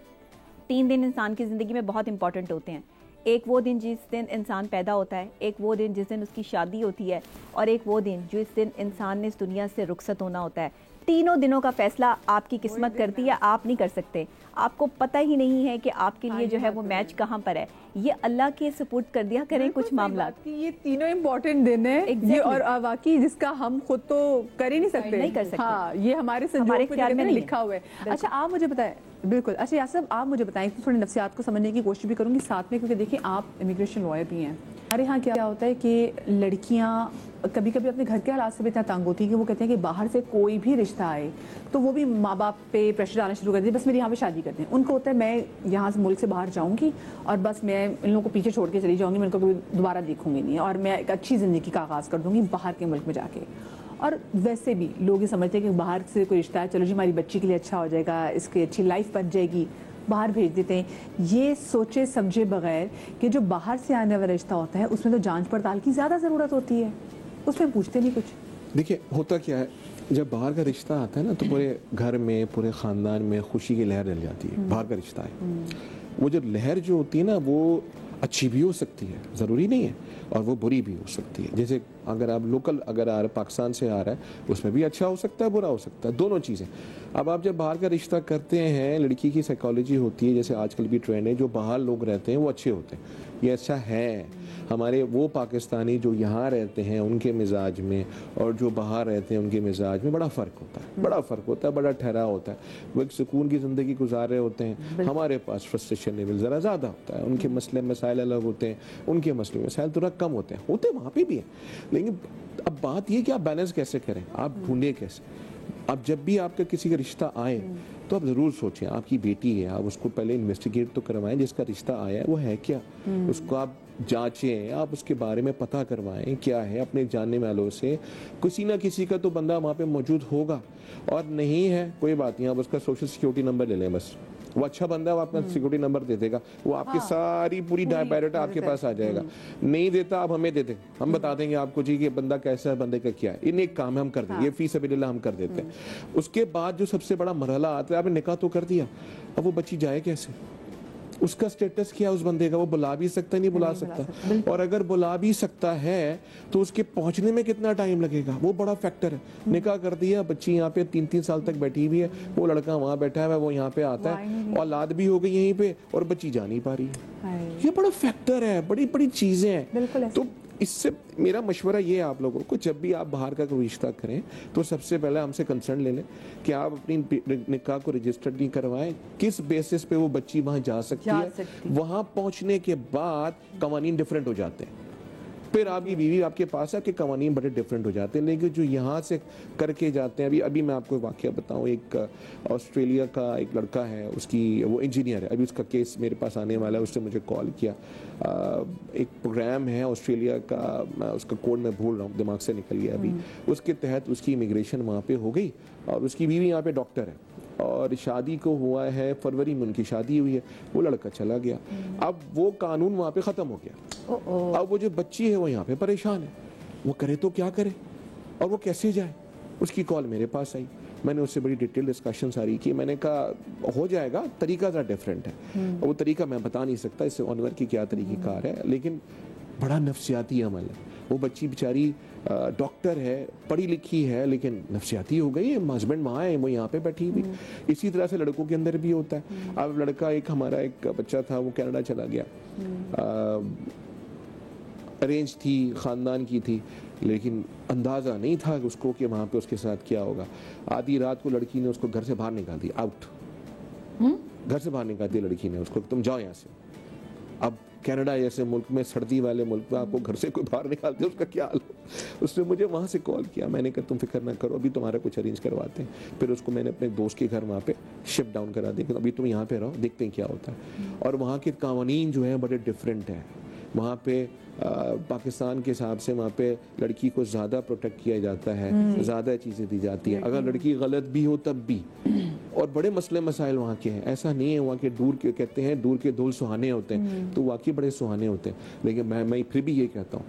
3 दिन इंसान की ज़िंदगी में बहुत इंपॉर्टेंट होते हैं। एक वो दिन जिस दिन इंसान पैदा होता है, एक वो दिन जिस दिन उसकी शादी होती है, और एक वो दिन जिस दिन इंसान ने इस दुनिया से रुखसत होना होता है। तीनों दिनों का फैसला आपकी किस्मत करती है, आप नहीं कर सकते। आपको पता ही नहीं है कि आपके लिए जो है वो मैच कहाँ पर है। ये अल्लाह के सपोर्ट कर दिया करें कुछ मामला। ये तीनों इम्पोर्टेंट दिन है ये, और वाकई जिसका हम खुद तो कर ही नहीं सकते, नहीं कर सकते। हाँ, ये हमारे ख्याल में लिखा हुआ है। अच्छा आप मुझे बताएं, बिल्कुल, अच्छा यासर आप मुझे बताएं, तो थोड़ी नफ्सियात को समझने की कोशिश भी करूंगी साथ में, क्योंकि देखिए आप इमिग्रेशन लॉयर भी हैं। हमारे यहाँ क्या होता है कि लड़कियाँ कभी कभी अपने घर के हालात से भी इतना तंग होती है कि वो कहते हैं कि बाहर से कोई भी रिश्ता आए तो वो भी माँ बाप पे प्रेशर डालना शुरू कर दें, बस मेरे यहाँ पे शादी करते हैं। उनको होता है मैं यहाँ से मुल्क से बाहर जाऊँगी और बस मैं इन लोगों को पीछे छोड़ के चली जाऊँगी, मैं इनको कभी दोबारा देखूंगी नहीं, और मैं एक अच्छी ज़िंदगी का आगाज़ कर दूँगी बाहर के मुल्क में जाके। और वैसे भी लोग ये समझते हैं कि बाहर से कोई रिश्ता है, चलो जी हमारी बच्ची के लिए अच्छा हो जाएगा, इसकी अच्छी लाइफ बन जाएगी, बाहर भेज देते हैं। ये सोचे समझे बगैर कि जो बाहर से आने वाला रिश्ता होता है उसमें तो जांच पड़ताल की ज़्यादा ज़रूरत होती है, उसमें पूछते नहीं कुछ। देखिए होता क्या है, जब बाहर का रिश्ता आता है ना तो पूरे घर में, पूरे ख़ानदान में खुशी की लहर डल जाती है। बाहर का रिश्ता है, वो जो लहर जो होती है ना वो अच्छी भी हो सकती है, ज़रूरी नहीं है, और वो बुरी भी हो सकती है। जैसे अगर आप लोकल अगर आ रहे पाकिस्तान से आ रहा है उसमें भी अच्छा हो सकता है, बुरा हो सकता है, दोनों चीज़ें। अब आप जब बाहर का रिश्ता करते हैं, लड़की की साइकोलॉजी होती है, जैसे आजकल भी ट्रेंड है, जो बाहर लोग रहते हैं वो अच्छे होते हैं, ये अच्छा है। हमारे वो पाकिस्तानी जो यहाँ रहते हैं उनके मिजाज में और जो बाहर रहते हैं उनके मिजाज में बड़ा फ़र्क होता है, बड़ा फ़र्क होता है, बड़ा ठहराव होता है। वो एक सुकून की ज़िंदगी गुजार रहे होते हैं, हमारे पास फ्रस्ट्रेशन लेवल ज़रा ज़्यादा होता है, उनके मसले मसाइल अलग होते हैं, उनके मसले मसाइल थोड़ा कम होते हैं, वहाँ पे भी है। लेकिन अब बात ये कि आप बैलेंस कैसे करें, आप ढूंढें कैसे। अब जब भी आपका किसी का रिश्ता आए तो आप ज़रूर सोचें, आपकी बेटी है, आप उसको पहले इन्वेस्टिगेट तो करवाएं, जिसका रिश्ता आया है वो है क्या, उसको आप जांचें, आप उसके बारे में पता करवाएं क्या है, अपने जानने वालों से किसी ना किसी का तो बंदा वहाँ पे मौजूद होगा, और नहीं है कोई बात नहीं, आप उसका सोशल सिक्योरिटी नंबर ले लें, बस वो अच्छा बंदा है, वो आपका सिक्योरिटी नंबर दे देगा, वो आपकी सारी पूरी बायोडाटा आपके पास आ जाएगा। नहीं देता आप हमें दे दें, हम बता देंगे आपको जी कि बंदा कैसा है, बंदे का क्या है, इन एक काम है हम कर देंगे, ये फीस अबिल्ला हम कर देते हैं। उसके बाद जो सबसे बड़ा मरहला आता है, आपने निकाह तो कर दिया, अब वो बच्ची जाए कैसे, उसका स्टेटस क्या है उस बंदे का, वो बुला भी सकता है, नहीं बुला सकता, और अगर बुला भी सकता है तो उसके पहुंचने में कितना टाइम लगेगा, वो बड़ा फैक्टर है। निकाह कर दिया, बच्ची यहाँ पे 3-3 साल तक बैठी हुई है, वो लड़का वहाँ बैठा है, वो यहाँ पे आता है, औलाद भी हो गई यहीं पे, और बच्ची जा नहीं पा रही है। ये बड़ा फैक्टर है, बड़ी बड़ी चीजें हैं। तो इससे मेरा मशवरा ये है आप लोगों को, जब भी आप बाहर का कोई रिश्ता करें तो सबसे पहले हमसे कंसर्न ले लें कि आप अपनी निकाह को रजिस्टर्ड नहीं करवाएं, किस बेसिस पे वो बच्ची वहां जा सकती है। वहां पहुंचने के बाद कवानीन डिफरेंट हो जाते हैं, फिर आपकी बीवी आपके पास है कि कवानीन बड़े डिफरेंट हो जाते हैं। लेकिन जो यहाँ से करके जाते हैं, अभी मैं आपको वाकया बताऊँ, एक ऑस्ट्रेलिया का एक लड़का है, उसकी वो इंजीनियर है, अभी उसका केस मेरे पास आने वाला है, उसने मुझे कॉल किया। एक प्रोग्राम है ऑस्ट्रेलिया का, मैं उसका कोड में भूल रहा हूँ, दिमाग से निकल गया अभी, उसके तहत उसकी इमिग्रेशन वहाँ पे हो गई, और उसकी बीवी यहाँ पे डॉक्टर है, और शादी को हुआ है फरवरी में, उनकी शादी हुई है, वो लड़का चला गया। अब वो कानून वहाँ पे ख़त्म हो गया, अब वो जो बच्ची है वो यहाँ पे परेशान है, वो करे तो क्या करे और वो कैसे जाए। उसकी कॉल मेरे पास आई, मैंने उससे बड़ी डिटेल डिस्कशन सारी की, मैंने कहा हो जाएगा, तरीका ज़रा डिफरेंट है, वो तरीका मैं बता नहीं सकता इससे ऑनवर की क्या तरीक़ेकार है, लेकिन बड़ा नफ्सियाती अमल है। वो बच्ची बेचारी डॉक्टर है, पढ़ी लिखी है, लेकिन नफ्सियाती हो गई, हस्बैंड वहाँ है, वो यहाँ पे बैठी हुई। इसी तरह से लड़कों के अंदर भी होता है। अब लड़का एक हमारा एक बच्चा था, वो कनाडा चला गया, अरेंज थी, ख़ानदान की थी, लेकिन अंदाज़ा नहीं था उसको कि वहाँ पे उसके साथ क्या होगा। आधी रात को लड़की ने उसको घर से बाहर निकाल दिया, आउट, घर से बाहर निकाल दिया लड़की ने उसको, तुम जाओ यहाँ से। अब कनाडा जैसे मुल्क में, सर्दी वाले मुल्क में आपको घर से कोई बाहर निकाल दे, उसका क्या हाल हो। उसने मुझे वहाँ से कॉल किया, मैंने कहा तुम फिक्र ना करो, अभी तुम्हारा कुछ अरेंज करवाते हैं। फिर उसको मैंने अपने दोस्त के घर वहाँ पे शिफ्ट डाउन करा दिया, अभी तुम यहाँ पे रहो, देखते हैं क्या होता है। और वहाँ के कानून जो है बड़े डिफरेंट हैं। वहाँ पे पाकिस्तान के हिसाब से वहाँ पे लड़की को ज़्यादा प्रोटेक्ट किया जाता है, ज़्यादा चीज़ें दी जाती हैं। अगर लड़की गलत भी हो तब भी, और बड़े मसले मसाइल वहाँ के हैं। ऐसा नहीं है वहाँ के दूर के, कहते हैं दूर के धूल सुहाने होते हैं, तो वाकई बड़े सुहाने होते हैं। लेकिन मैं फिर भी ये कहता हूँ,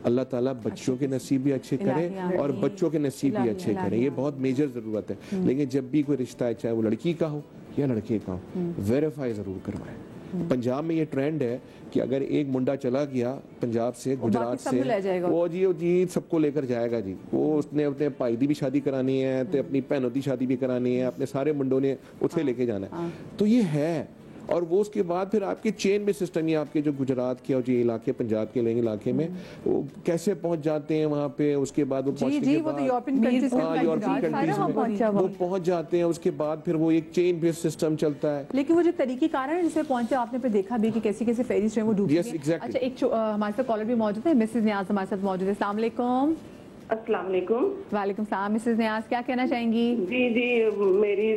अल्लाह ताला बच्चों के नसीब भी अच्छे करे और बच्चों के नसीब भी अच्छे करे, ये बहुत मेजर ज़रूरत है। लेकिन जब भी कोई रिश्ता है, चाहे वो लड़की का हो या लड़के का हो, वेरीफाई ज़रूर करवाएं। पंजाब में ये ट्रेंड है कि अगर एक मुंडा चला गया पंजाब से, गुजरात से, वो जी सबको लेकर जाएगा जी। वो उसने अपने भाई दी भी शादी करानी है, तो अपनी भैनों की शादी भी करानी है, अपने सारे मुंडों ने उसे लेके जाना है। तो ये है, और वो उसके बाद फिर आपके चेन में सिस्टम, ये आपके जो गुजरात के और जो इलाके पंजाब के इलाके में वो कैसे पहुंच जाते हैं वहाँ पे, उसके बाद वो पहुंचने के बाद यूरोपियन कंट्रीज में वो पहुंच जाते हैं, उसके बाद फिर वो एक चेन बेस्ड सिस्टम चलता है। लेकिन वो जो तरीके कारण जिसमें पहुंचे, आपने पे देखा भी कि कैसे कैसे फेरीज जो है वो डूबती है। अच्छा, एक हमारे साथ कॉलर भी मौजूद है, मिसेज नियाज हमारे साथ मौजूद है। अस्सलाम वालेकुम। अस्सलाम वालेकुम। वालेकुम सलाम। मिसेज नियाज, क्या कहना चाहेंगी? जी मेरी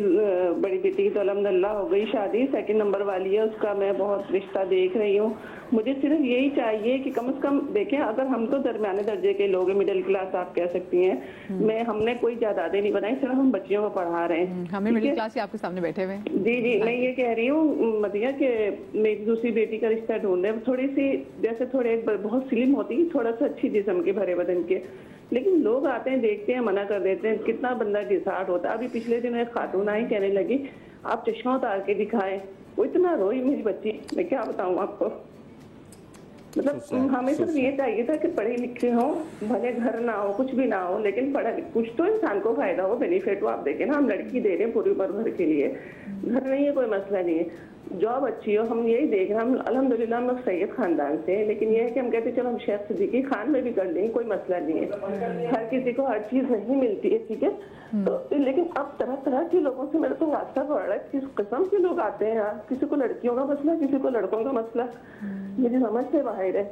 बड़ी बेटी की तो अल्हम्दुलिल्लाह हो गई शादी, सेकंड नंबर वाली है, उसका मैं बहुत रिश्ता देख रही हूँ। मुझे सिर्फ यही चाहिए कि कम से कम देखें, अगर हम तो दरमियाने दर्जे के लोग हैं, मिडिल क्लास आप कह सकती हैं, हमने कोई जायदादें नहीं बनाई, सिर्फ हम बच्चियों को पढ़ा रहे हैं। हमें मिडिल क्लास ही आपके सामने बैठे हुए। जी मैं ये कह रही हूँ मदिया कि मेरी दूसरी बेटी का रिश्ता ढूंढ रहे, थोड़ी सी जैसे थोड़े बहुत स्लिम होती, थोड़ा सा अच्छी जिस्म के, भरे बदन के, लेकिन लोग आते हैं, देखते हैं, मना कर देते हैं। कितना बंदा डिसार्ट होता है। अभी पिछले दिन एक खातून आई, कहने लगी आप चश्मा उतार के दिखाएं। वो इतना रोई मेरी बच्ची, मैं क्या बताऊं आपको। मतलब हमें सिर्फ ये चाहिए था कि पढ़े लिखे हो, भले घर ना हो, कुछ भी ना हो, लेकिन पढ़ा कुछ तो इंसान को फायदा हो, बेनिफिट हो। आप देखें ना, हम लड़की दे रहे हैं पूरी उम्र भर के लिए, घर नहीं है कोई मसला नहीं है, जॉब अच्छी हो, हम यही देख रहे हैं। हम अल्हम्दुलिल्लाह हम लोग सैयद खानदान से हैं, लेकिन ये है कि हम कहते हैं चलो हम शेख सिद्दीकी खान में भी कर लेंगे, कोई मसला नहीं है। हर किसी को हर चीज नहीं मिलती है, ठीक है। तो लेकिन अब तरह तरह के लोगों से मेरा तो वास्ता पड़ रहा है, किस किस्म के लोग आते हैं यार। किसी को लड़कियों का मसला, किसी को लड़कों का मसला, मेरी समझ से बाहर है।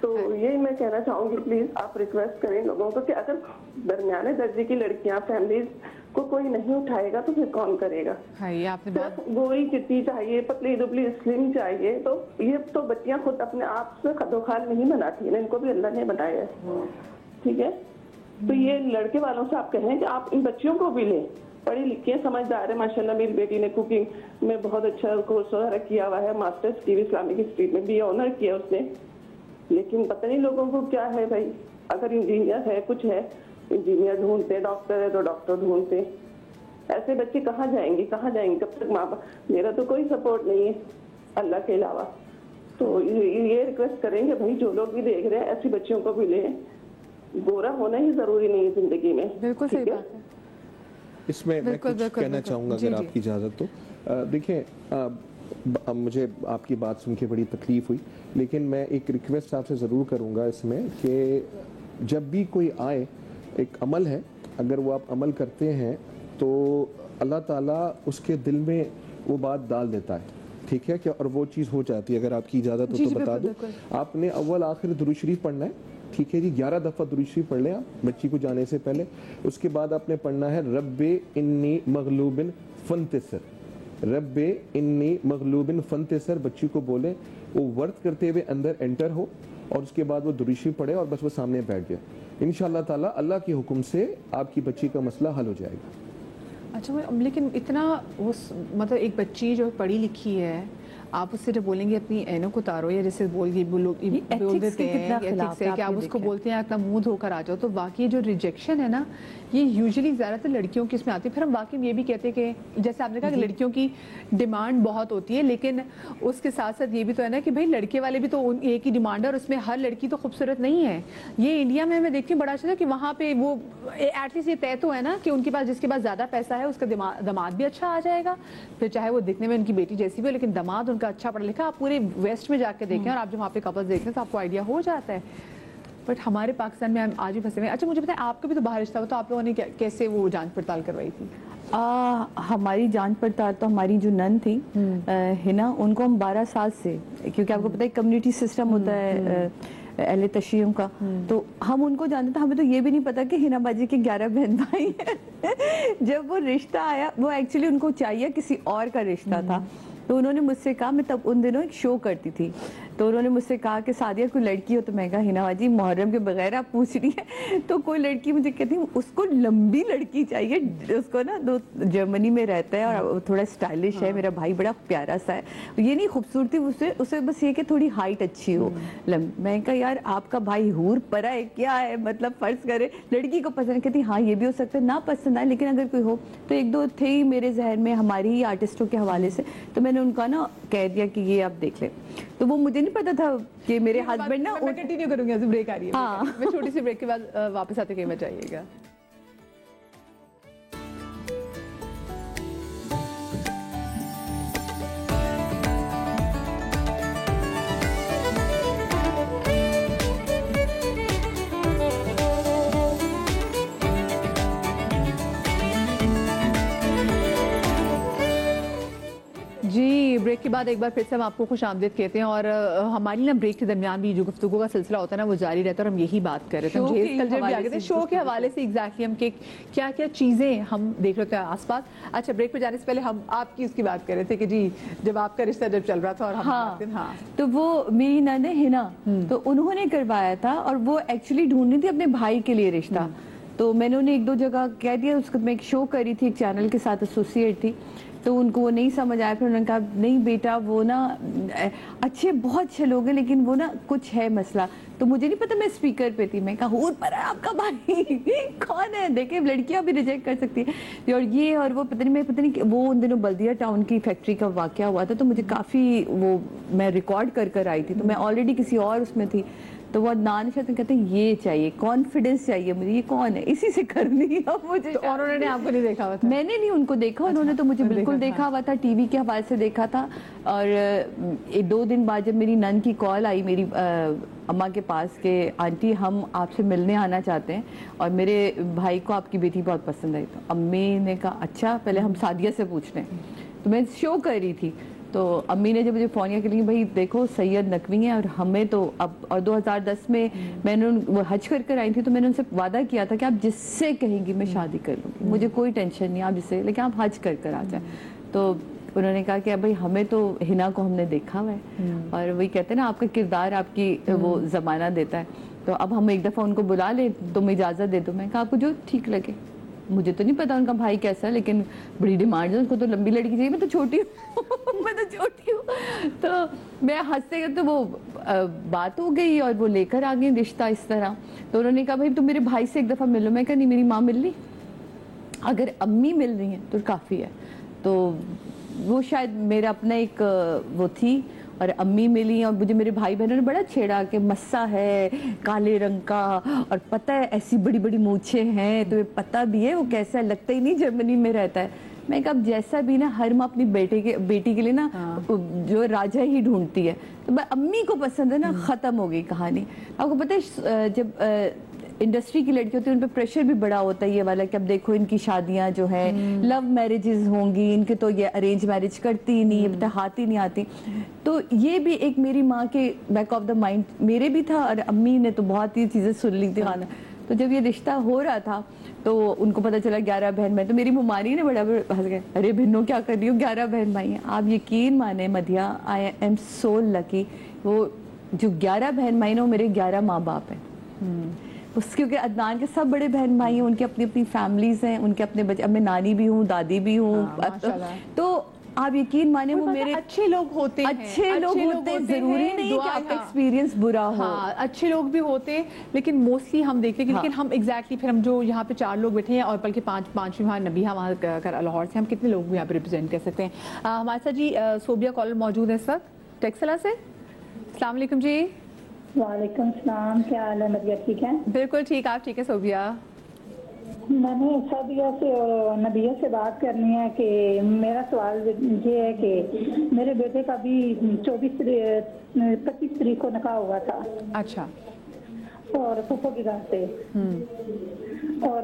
तो यही मैं कहना चाहूंगी, प्लीज आप रिक्वेस्ट करें लोगों को कि अगर दरमियाने दर्जे की लड़कियां, फैमिलीज को कोई नहीं उठाएगा तो फिर कौन करेगा। ये आपने गोरी चिट्टी चाहिए, पतली दुबली स्लिम चाहिए, तो ये तो बच्चियां खुद अपने आप से खदोखाल नहीं बनाती है, इनको भी अल्लाह ने बनाया है, ठीक है। तो ये लड़के वालों से आप कहें कि आप इन बच्चियों को भी लें, पढ़ी लिखी है, समझदार है। माशाल्लाह मेरी बेटी ने कुकिंग में बहुत अच्छा कोर्स वगैरह किया हुआ है, मास्टर्स की इस्लामिक हिस्ट्री में भी ऑनर किया उसने। लेकिन पता नहीं लोगों को क्या है भाई, अगर इंजीनियर है, कुछ है, इंजीनियर ढूंढते, डॉक्टर है तो डॉक्टर ढूंढते। ऐसे बच्चे कहाँ जाएंगे, कहाँ जाएंगे, कब तक माँ बाप। मेरा तो कोई सपोर्ट नहीं है अल्लाह के अलावा। तो ये रिक्वेस्ट करेंगे भाई, जो लोग भी देख रहे हैं ऐसी बच्चियों को भी लें। गोरा होना ही जरूरी नहीं है जिंदगी में। बिल्कुल सही बात है। इसमें मैं कुछ कहना चाहूँगा अगर आपकी इजाज़त तो। देखिए, मुझे आपकी बात सुन के बड़ी तकलीफ हुई, लेकिन मैं एक रिक्वेस्ट आपसे ज़रूर करूँगा इसमें कि जब भी कोई आए, एक अमल है, अगर वो आप अमल करते हैं तो अल्लाह ताला उसके दिल में वो बात डाल देता है, ठीक है क्या, और वो चीज़ हो जाती है। अगर आपकी इजाज़त हो तो बता दूँ, आपने अव्वल आखिर दुरूद शरीफ पढ़ना है, ठीक है जी, 11 दफ़ा दुरूद शरीफ पढ़ लें आप बच्ची को जाने से पहले। उसके बाद आपने पढ़ना है रब्बे इन्नी मगलूबिन फंतसर, रब्बे इन्नी मगलूबिन फंतसर, बच्ची को बोले, वो वर्त करते हुए अंदर एंटर हो, और उसके बाद वो दुरूद शरीफ पढ़े और बस वो सामने बैठ जाए। इंशाअल्लाह ताला अल्लाह के हुक्म से आपकी बच्ची का मसला हल हो जाएगा। अच्छा, लेकिन इतना वो मतलब एक बच्ची जो पढ़ी लिखी है, आप उससे जब बोलेंगे अपनी ऐनों को उतारो, या जैसे बोल देते हैं कि आप उसको बोलते हैं अपना मुंह धोकर आ जाओ, तो वाकई जो रिजेक्शन है ना, ये यूजुअली ज़्यादातर लड़कियों की इसमें आती है। फिर हम वाकई ये भी कहते हैं कि जैसे आपने कहा कि लड़कियों की डिमांड बहुत होती है, लेकिन उसके साथ साथ ये भी तो है ना कि भाई लड़के वाले भी तो एक ही डिमांड है, और उसमें हर लड़की तो खूबसूरत नहीं है। ये इंडिया में मैं देखती हूँ बड़ा अच्छा है कि वहाँ पे वो एटलीस्ट ये तय तो है ना कि उनके पास, जिसके पास ज़्यादा पैसा है उसका दामाद भी अच्छा आ जाएगा, फिर चाहे वो दिखने में उनकी बेटी जैसी भी हो, लेकिन दामाद उनका अच्छा पढ़ा लिखा। आप पूरे वेस्ट में जाके देखें और आप जो वहाँ पे कपल्स देखते हैं तो आपको आइडिया हो जाता है। बट हमारे पाकिस्तान में हम आज भी फंसे हुए हैं। अच्छा, मुझे बताएं, आपका भी तो बाहर रिश्ता हुआ, तो आप लोगों ने कैसे वो जांच पड़ताल करवाई थी? हमारी जांच पड़ताल तो हमारी जो नन थी हिना, उनको हम 12 साल से, क्योंकि आपको पता है कम्युनिटी सिस्टम होता है अहले तशरीयों का, तो हम उनको जानते थे। हमें तो ये भी नहीं पता कि हिना बाजी के 11 बहन भाई हैं। जब वो रिश्ता आया, वो एक्चुअली उनको चाहिए किसी और का रिश्ता था, तो उन्होंने मुझसे कहा, मैं तब उन दिनों एक शो करती थी तो उन्होंने मुझसे कहा कि सादिया कोई लड़की हो, तो मैं कहा हिना बाजी मुहर्रम के बगैर आप पूछ रही है। तो कोई लड़की मुझे कहती है उसको लंबी लड़की चाहिए, उसको ना दो जर्मनी में रहता है और थोड़ा स्टाइलिश है, मेरा भाई बड़ा प्यारा सा है, ये नहीं खूबसूरती उसे बस ये कि थोड़ी हाइट अच्छी हो। मैं कहा यार आपका भाई हूर परा है क्या है, मतलब फर्ज करे लड़की को पसंद, कहती हाँ ये भी हो सकता है, ना पसंद आए लेकिन अगर कोई हो। तो एक दो थे ही मेरे जहन में हमारी ही आर्टिस्टों के हवाले से, तो मैंने उनका ना कह दिया कि ये आप देख ले। तो वो मुझे नहीं पता था कि मेरे हस्बैंड ना, मैं कंटिन्यू करूंगी, अभी ब्रेक आ रही है। हाँ। मैं छोटी सी ब्रेक के बाद वापस आते कहीं जाइएगा। जी ब्रेक के बाद एक बार फिर से हम आपको खुश आमदीद कहते हैं। और हमारी ना ब्रेक के दरमियान भी जो गुफ्तगू का सिलसिला होता है ना वो जारी रहता है, और हम यही बात कर रहे थे, हम झेल कल्चर भी आ गए थे शो के हवाले से एग्जैक्टली हम क्या क्या चीज़ें हम देख रहे थे आसपास। अच्छा ब्रेक पे जाने से पहले हम आपकी उसकी बात कर रहे थे कि जी जब आपका रिश्ता जब चल रहा था और हम हाँ, तो वो मेरी नंद है हिना, तो उन्होंने करवाया था और वो एक्चुअली ढूंढ रही थी अपने भाई के लिए रिश्ता। तो मैंने उन्हें एक दो जगह कह दिया, उसको मैं एक शो करी थी, एक चैनल के साथ एसोसिएट थी, तो उनको वो नहीं समझ आया। फिर उन्होंने कहा नहीं बेटा वो ना अच्छे बहुत अच्छे लोग हैं लेकिन वो ना कुछ है मसला। तो मुझे नहीं पता, मैं स्पीकर पे थी, मैं कहा हूर पर है आपका भाई कौन है, देखे लड़कियां भी रिजेक्ट कर सकती है और ये और वो पता नहीं वो उन दिनों बल्दिया टाउन की फैक्ट्री का वाकया हुआ था, तो मुझे काफ़ी वो मैं रिकॉर्ड कर आई थी, तो मैं ऑलरेडी किसी और उसमें थी। तो वो अदनान शायद कहते हैं ये चाहिए, कॉन्फिडेंस चाहिए मुझे, ये कौन है इसी से करनी है मुझे। तो और उन्होंने आपको नहीं देखा हुआ था? मैंने नहीं उनको देखा, उन्होंने तो मुझे बिल्कुल देखा हुआ था, टीवी के हवाले से देखा था। और 2 दिन बाद जब मेरी नन की कॉल आई मेरी अम्मा के पास के आंटी हम आपसे मिलने आना चाहते हैं और मेरे भाई को आपकी बेटी बहुत पसंद आई, तो अम्मी ने कहा अच्छा पहले हम सादिया से पूछ लें। तो मैं शो कर रही थी, तो अम्मी ने जब मुझे फ़ोन किया कि भाई देखो सैयद नकवी हैं और हमें तो अब, और 2010 में मैंने वो हज कर आई थी, तो मैंने उनसे वादा किया था कि आप जिससे कहेंगी मैं शादी कर लूँगी, मुझे कोई टेंशन नहीं, आप जिससे, लेकिन आप हज कर आ जाए। तो उन्होंने कहा कि भाई हमें तो हिना को हमने देखा हुआ है और वही कहते हैं ना आपका किरदार आपकी वो ज़माना देता है, तो अब हम एक दफ़ा उनको बुला लें, तुम इजाज़त दे दो। मैं कहा आपको जो ठीक लगे, मुझे तो नहीं पता उनका भाई कैसा है लेकिन बड़ी डिमांड है, उनको तो लंबी लड़की चाहिए, मैं तो छोटी हूँ मैं तो छोटी हूँ। तो मैं हंसते गए, तो वो बात हो गई और वो लेकर आ गई रिश्ता इस तरह। तो उन्होंने कहा भाई तुम मेरे भाई से एक दफ़ा मिलो। मैं कहा नहीं मेरी माँ मिल रही, अगर अम्मी मिल रही हैं तो काफ़ी है। तो वो शायद मेरा अपना एक वो थी और अम्मी मिली और मुझे मेरे भाई बहनों ने बड़ा छेड़ा कि मस्सा है काले रंग का और पता है ऐसी बड़ी बड़ी मूछें हैं, तो पता भी है वो कैसा है, लगता ही नहीं जर्मनी में रहता है। मैं कहा जैसा भी ना हर माँ अपनी बेटी के लिए ना जो राजा ही ढूंढती है, तो अम्मी को पसंद है ना, ख़त्म हो गई कहानी। आपको पता है जब इंडस्ट्री की लड़की होती है उन पर प्रेशर भी बड़ा होता है ये वाला कि अब देखो इनकी शादियां जो है लव मैरिजेस होंगी, इनके तो ये अरेंज मैरिज करती ही नहीं, पता हाथ ही नहीं आती। तो ये भी एक मेरी माँ के बैक ऑफ द माइंड मेरे भी था और अम्मी ने तो बहुत ही चीज़ें सुन ली थी खाना। तो जब ये रिश्ता हो रहा था तो उनको पता चला 11 बहन भाई, तो मेरी मुमानी ने बड़ा हंस गए, अरे बहनों क्या कर रही हो, 11 बहन भाई हैं। आप यकीन माने Madhiya, I am so lucky, वो जो 11 बहन भाई ना वो मेरे 11 माँ बाप हैं। क्योंकि अदनान के सब बड़े बहन भाई हैं, उनकी अपनी अपनी फैमिलीज हैं, उनके अपने बच्चे, अब मैं नानी भी हूँ दादी भी हूँ। तो आप यकीन माने वो मेरे अच्छे लोग होते हैं, अच्छे लोग होते हैं, जरूरी नहीं कि आपका एक्सपीरियंस बुरा हो। हाँ, अच्छे लोग भी होते हैं लेकिन मोस्टली हम देखते हैं लेकिन हम एग्जैक्टली फिर हम जो यहाँ पे 4 लोग बैठे हैं और बल्कि 5 वहाँ नबिया वहाँ लाहौर से, हम कितने लोग यहाँ पे रिप्रेजेंट कर सकते हैं। हमारे साथ जी सोबिया कॉलर मौजूद है इस वक्त टेक्सला से। अस्सलाम वालेकुम जी। वालेकुम सलाम, क्या हाल है मरिया, ठीक है? बिल्कुल ठीक, आप ठीक है सोबिया? मैंने सादिया से और नबिया से बात करनी है कि मेरा सवाल ये है कि मेरे बेटे का भी 25 तारीख को निकाह हुआ था। अच्छा। और फूफो की घर से और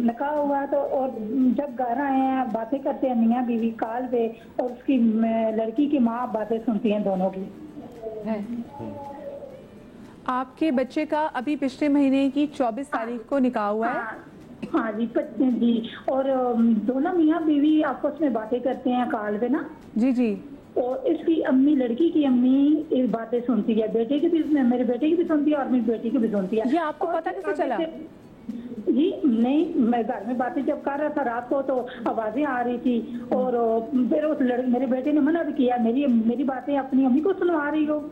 निकाह हुआ तो, और जब घर आए हैं बातें करते हैं मियाँ बीवी कॉल पे, और उसकी लड़की की माँ बातें सुनती हैं दोनों की। आपके बच्चे का अभी पिछले महीने की 24 तारीख को निकाह हुआ है? हाँ जी जी, और दोनों मियाँ बीवी आपस में बातें करते हैं कॉल पे ना। जी जी। और इसकी अम्मी, लड़की की अम्मी इस बातें सुनती है, बेटे की भी, मेरे बेटे की भी सुनती है और मेरी बेटी की भी सुनती है। ये आपको पता कैसे चला? जी नहीं, मैं घर में बातें जब कर रहा था रात को तो आवाजें आ रही थी, और फिर उस मेरे बेटे ने मना भी किया, मेरी बातें अपनी अम्मी को सुनवा रही हो।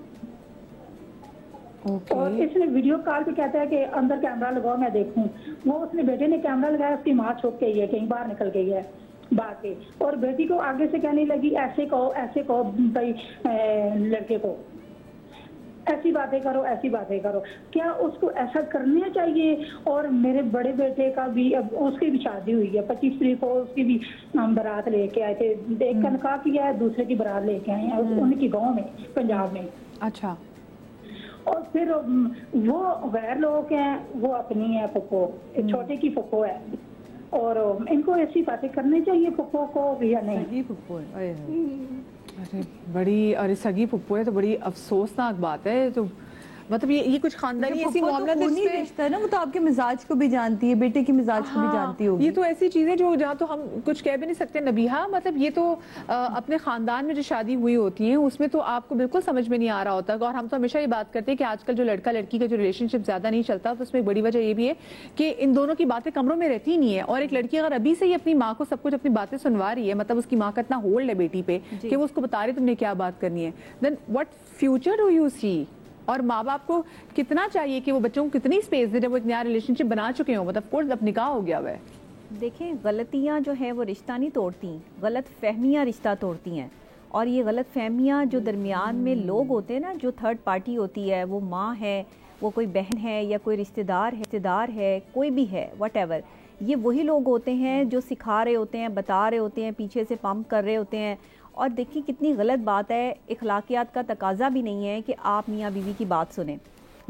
और इसने वीडियो कॉल पे कहता है कि अंदर कैमरा लगाओ मैं देखूं। वो उसने बेटे ने कैमरा लगाया, उसकी माँ छुप गई है, कहीं बाहर निकल गई है बाहर के, और बेटी को आगे से कहने लगी ऐसे कहो भाई लड़के को, ऐसी बातें करो, ऐसी बातें करो। क्या उसको ऐसा करना चाहिए? और मेरे बड़े बेटे का भी, अब उसकी भी शादी हुई है, 25 तारीख को उसकी भी हम बारात लेके आए थे। एक का निकाह किया है, दूसरे की बारात लेके आए हैं उनकी गाँव में, पंजाब में। अच्छा। और फिर वो गैर लोग हैं, वो अपनी है फुप्पो, छोटे की फुप्पो है, और इनको ऐसी बातें करनी चाहिए फुप्पो को या नहीं? सगी फुप्पो है, अरे बड़ी, अरे सगी फुप्पो है तो बड़ी अफसोसनाक बात है। तो मतलब ये कुछ खानदानी ऐसी मामला नहीं रिश्ता है ना, वो तो आपके मिजाज को भी जानती है, बेटे की मिजाज को भी जानती होगी। ये तो ऐसी चीजें जो जहाँ तो हम कुछ कह भी नहीं सकते नबीहा, मतलब ये तो अपने खानदान में जो शादी हुई होती है उसमें तो आपको बिल्कुल समझ में नहीं आ रहा होता। और हम तो हमेशा ये बात करते हैं कि आजकल जो लड़का लड़की का जो रिलेशनशिप ज्यादा नहीं चलता, तो उसमें एक बड़ी वजह ये भी है कि इन दोनों की बातें कमरों में रहती नहीं है। और एक लड़की अगर अभी से ही अपनी माँ को सब कुछ अपनी बातें सुनवा रही है, मतलब उसकी माँ का इतना होल्ड है बेटी पे कि वो उसको बता रही तुमने क्या बात करनी है, then what future do you see? और माँ बाप को कितना चाहिए कि वो बच्चों को कितनी स्पेस दे जब वो एक नया रिलेशनशिप बना चुके हो, मतलब कोर्स अब निकाह हो गया हुआ है। देखें, गलतियाँ जो है वो रिश्ता नहीं तोड़ती, गलत फहमियाँ रिश्ता तोड़ती हैं। और ये गलत फहमियाँ जो दरमियान में लोग होते हैं ना, जो थर्ड पार्टी होती है, वो माँ है, वो कोई बहन है या कोई रिश्तेदार है, कोई भी है, व्हाटएवर, ये वही लोग होते हैं जो सिखा रहे होते हैं, बता रहे होते हैं, पीछे से पंप कर रहे होते हैं। और देखिए कितनी गलत बात है, इखलाकियात का तकाजा भी नहीं है कि आप मियाँ बीवी की बात सुने।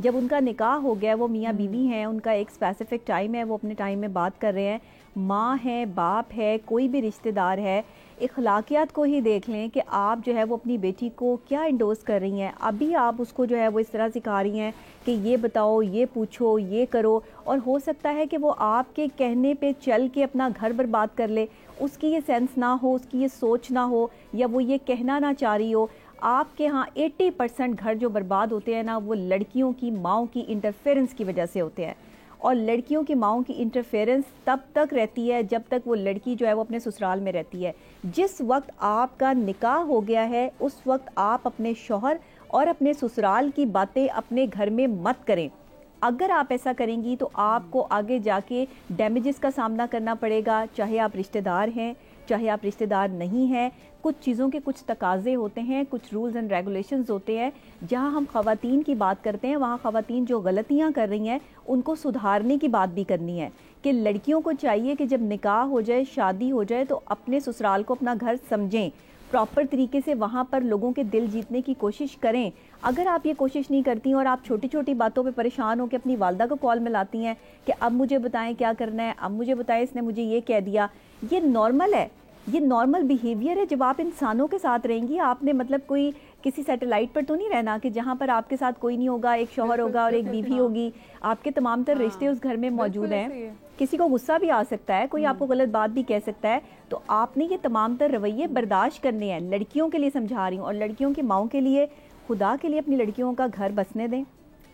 जब उनका निकाह हो गया, वो मियाँ बीवी हैं, उनका एक स्पेसिफिक टाइम है, वो अपने टाइम में बात कर रहे हैं, माँ है, बाप है, कोई भी रिश्तेदार है, इखलाकियात को ही देख लें कि आप जो है वो अपनी बेटी को क्या इंडोर्स कर रही हैं। अभी आप उसको जो है वो इस तरह सिखा रही हैं कि ये बताओ, ये पूछो, ये करो, और हो सकता है कि वो आपके कहने पे चल के अपना घर बर्बाद कर ले, उसकी ये सेंस ना हो, उसकी ये सोच ना हो, या वो ये कहना ना चाह रही हो। आपके यहाँ 80% घर जो बर्बाद होते हैं ना, वो लड़कियों की माओं की इंटरफेरेंस की वजह से होते हैं। और लड़कियों की माओं की इंटरफेरेंस तब तक रहती है जब तक वो लड़की जो है वो अपने ससुराल में रहती है। जिस वक्त आपका निकाह हो गया है, उस वक्त आप अपने शौहर और अपने ससुराल की बातें अपने घर में मत करें। अगर आप ऐसा करेंगी तो आपको आगे जाके डैमेजेस का सामना करना पड़ेगा, चाहे आप रिश्तेदार हैं, चाहे आप रिश्तेदार नहीं हैं। कुछ चीज़ों के कुछ तकाजे होते हैं, कुछ रूल्स एंड रेगुलेशंस होते हैं। जहां हम ख़वातीन की बात करते हैं, वहां ख़वातीन जो गलतियां कर रही हैं उनको सुधारने की बात भी करनी है कि लड़कियों को चाहिए कि जब निकाह हो जाए, शादी हो जाए, तो अपने ससुराल को अपना घर समझें, प्रॉपर तरीके से वहाँ पर लोगों के दिल जीतने की कोशिश करें। अगर आप ये कोशिश नहीं करती और आप छोटी छोटी बातों पे परेशान होकर अपनी वालदा को कॉल मिलाती हैं कि अब मुझे बताएं क्या करना है, अब मुझे बताएं इसने मुझे ये कह दिया, ये नॉर्मल है, ये नॉर्मल बिहेवियर है। जब आप इंसानों के साथ रहेंगी, आपने मतलब कोई किसी सैटेलाइट पर तो नहीं रहना कि जहाँ पर आपके साथ कोई नहीं होगा, एक शौहर होगा और एक बीवी होगी, आपके तमाम तर रिश्ते उस घर में मौजूद हैं। किसी को गुस्सा भी आ सकता है, कोई आपको गलत बात भी कह सकता है, तो आपने ये तमाम तर रवैये बर्दाश्त करने हैं। लड़कियों के लिए समझा रही हूँ, और लड़कियों की माओं के लिए, खुदा के लिए अपनी लड़कियों का घर बसने दें।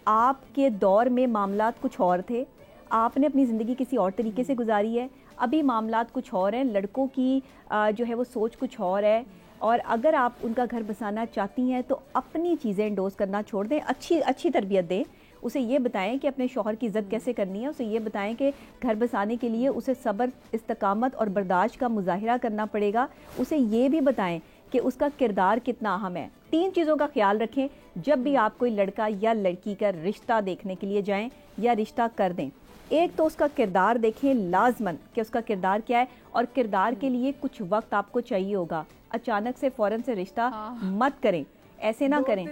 आपके दौर में मामलात कुछ और थे, आपने अपनी ज़िंदगी किसी और तरीके से गुजारी है, अभी मामलात कुछ और हैं, लड़कों की जो है वो सोच कुछ और है। और अगर आप उनका घर बसाना चाहती हैं तो अपनी चीज़ें इंडोर्स करना छोड़ दें, अच्छी तरबियत दें। उसे ये बताएं कि अपने शौहर की इज़्ज़त कैसे करनी है, उसे ये बताएं कि घर बसाने के लिए उसे सब्र, इस्तकामत और बर्दाश्त का मुजाहिरा करना पड़ेगा। उसे ये भी बताएं कि उसका किरदार कितना अहम है। 3 चीज़ों का ख्याल रखें जब भी आप कोई लड़का या लड़की का रिश्ता देखने के लिए जाएं या रिश्ता कर दें। एक तो उसका किरदार देखें लाजमन कि उसका किरदार क्या है, और किरदार के लिए कुछ वक्त आपको चाहिए होगा। अचानक से फ़ौरन से रिश्ता मत करें, ऐसे ना करें,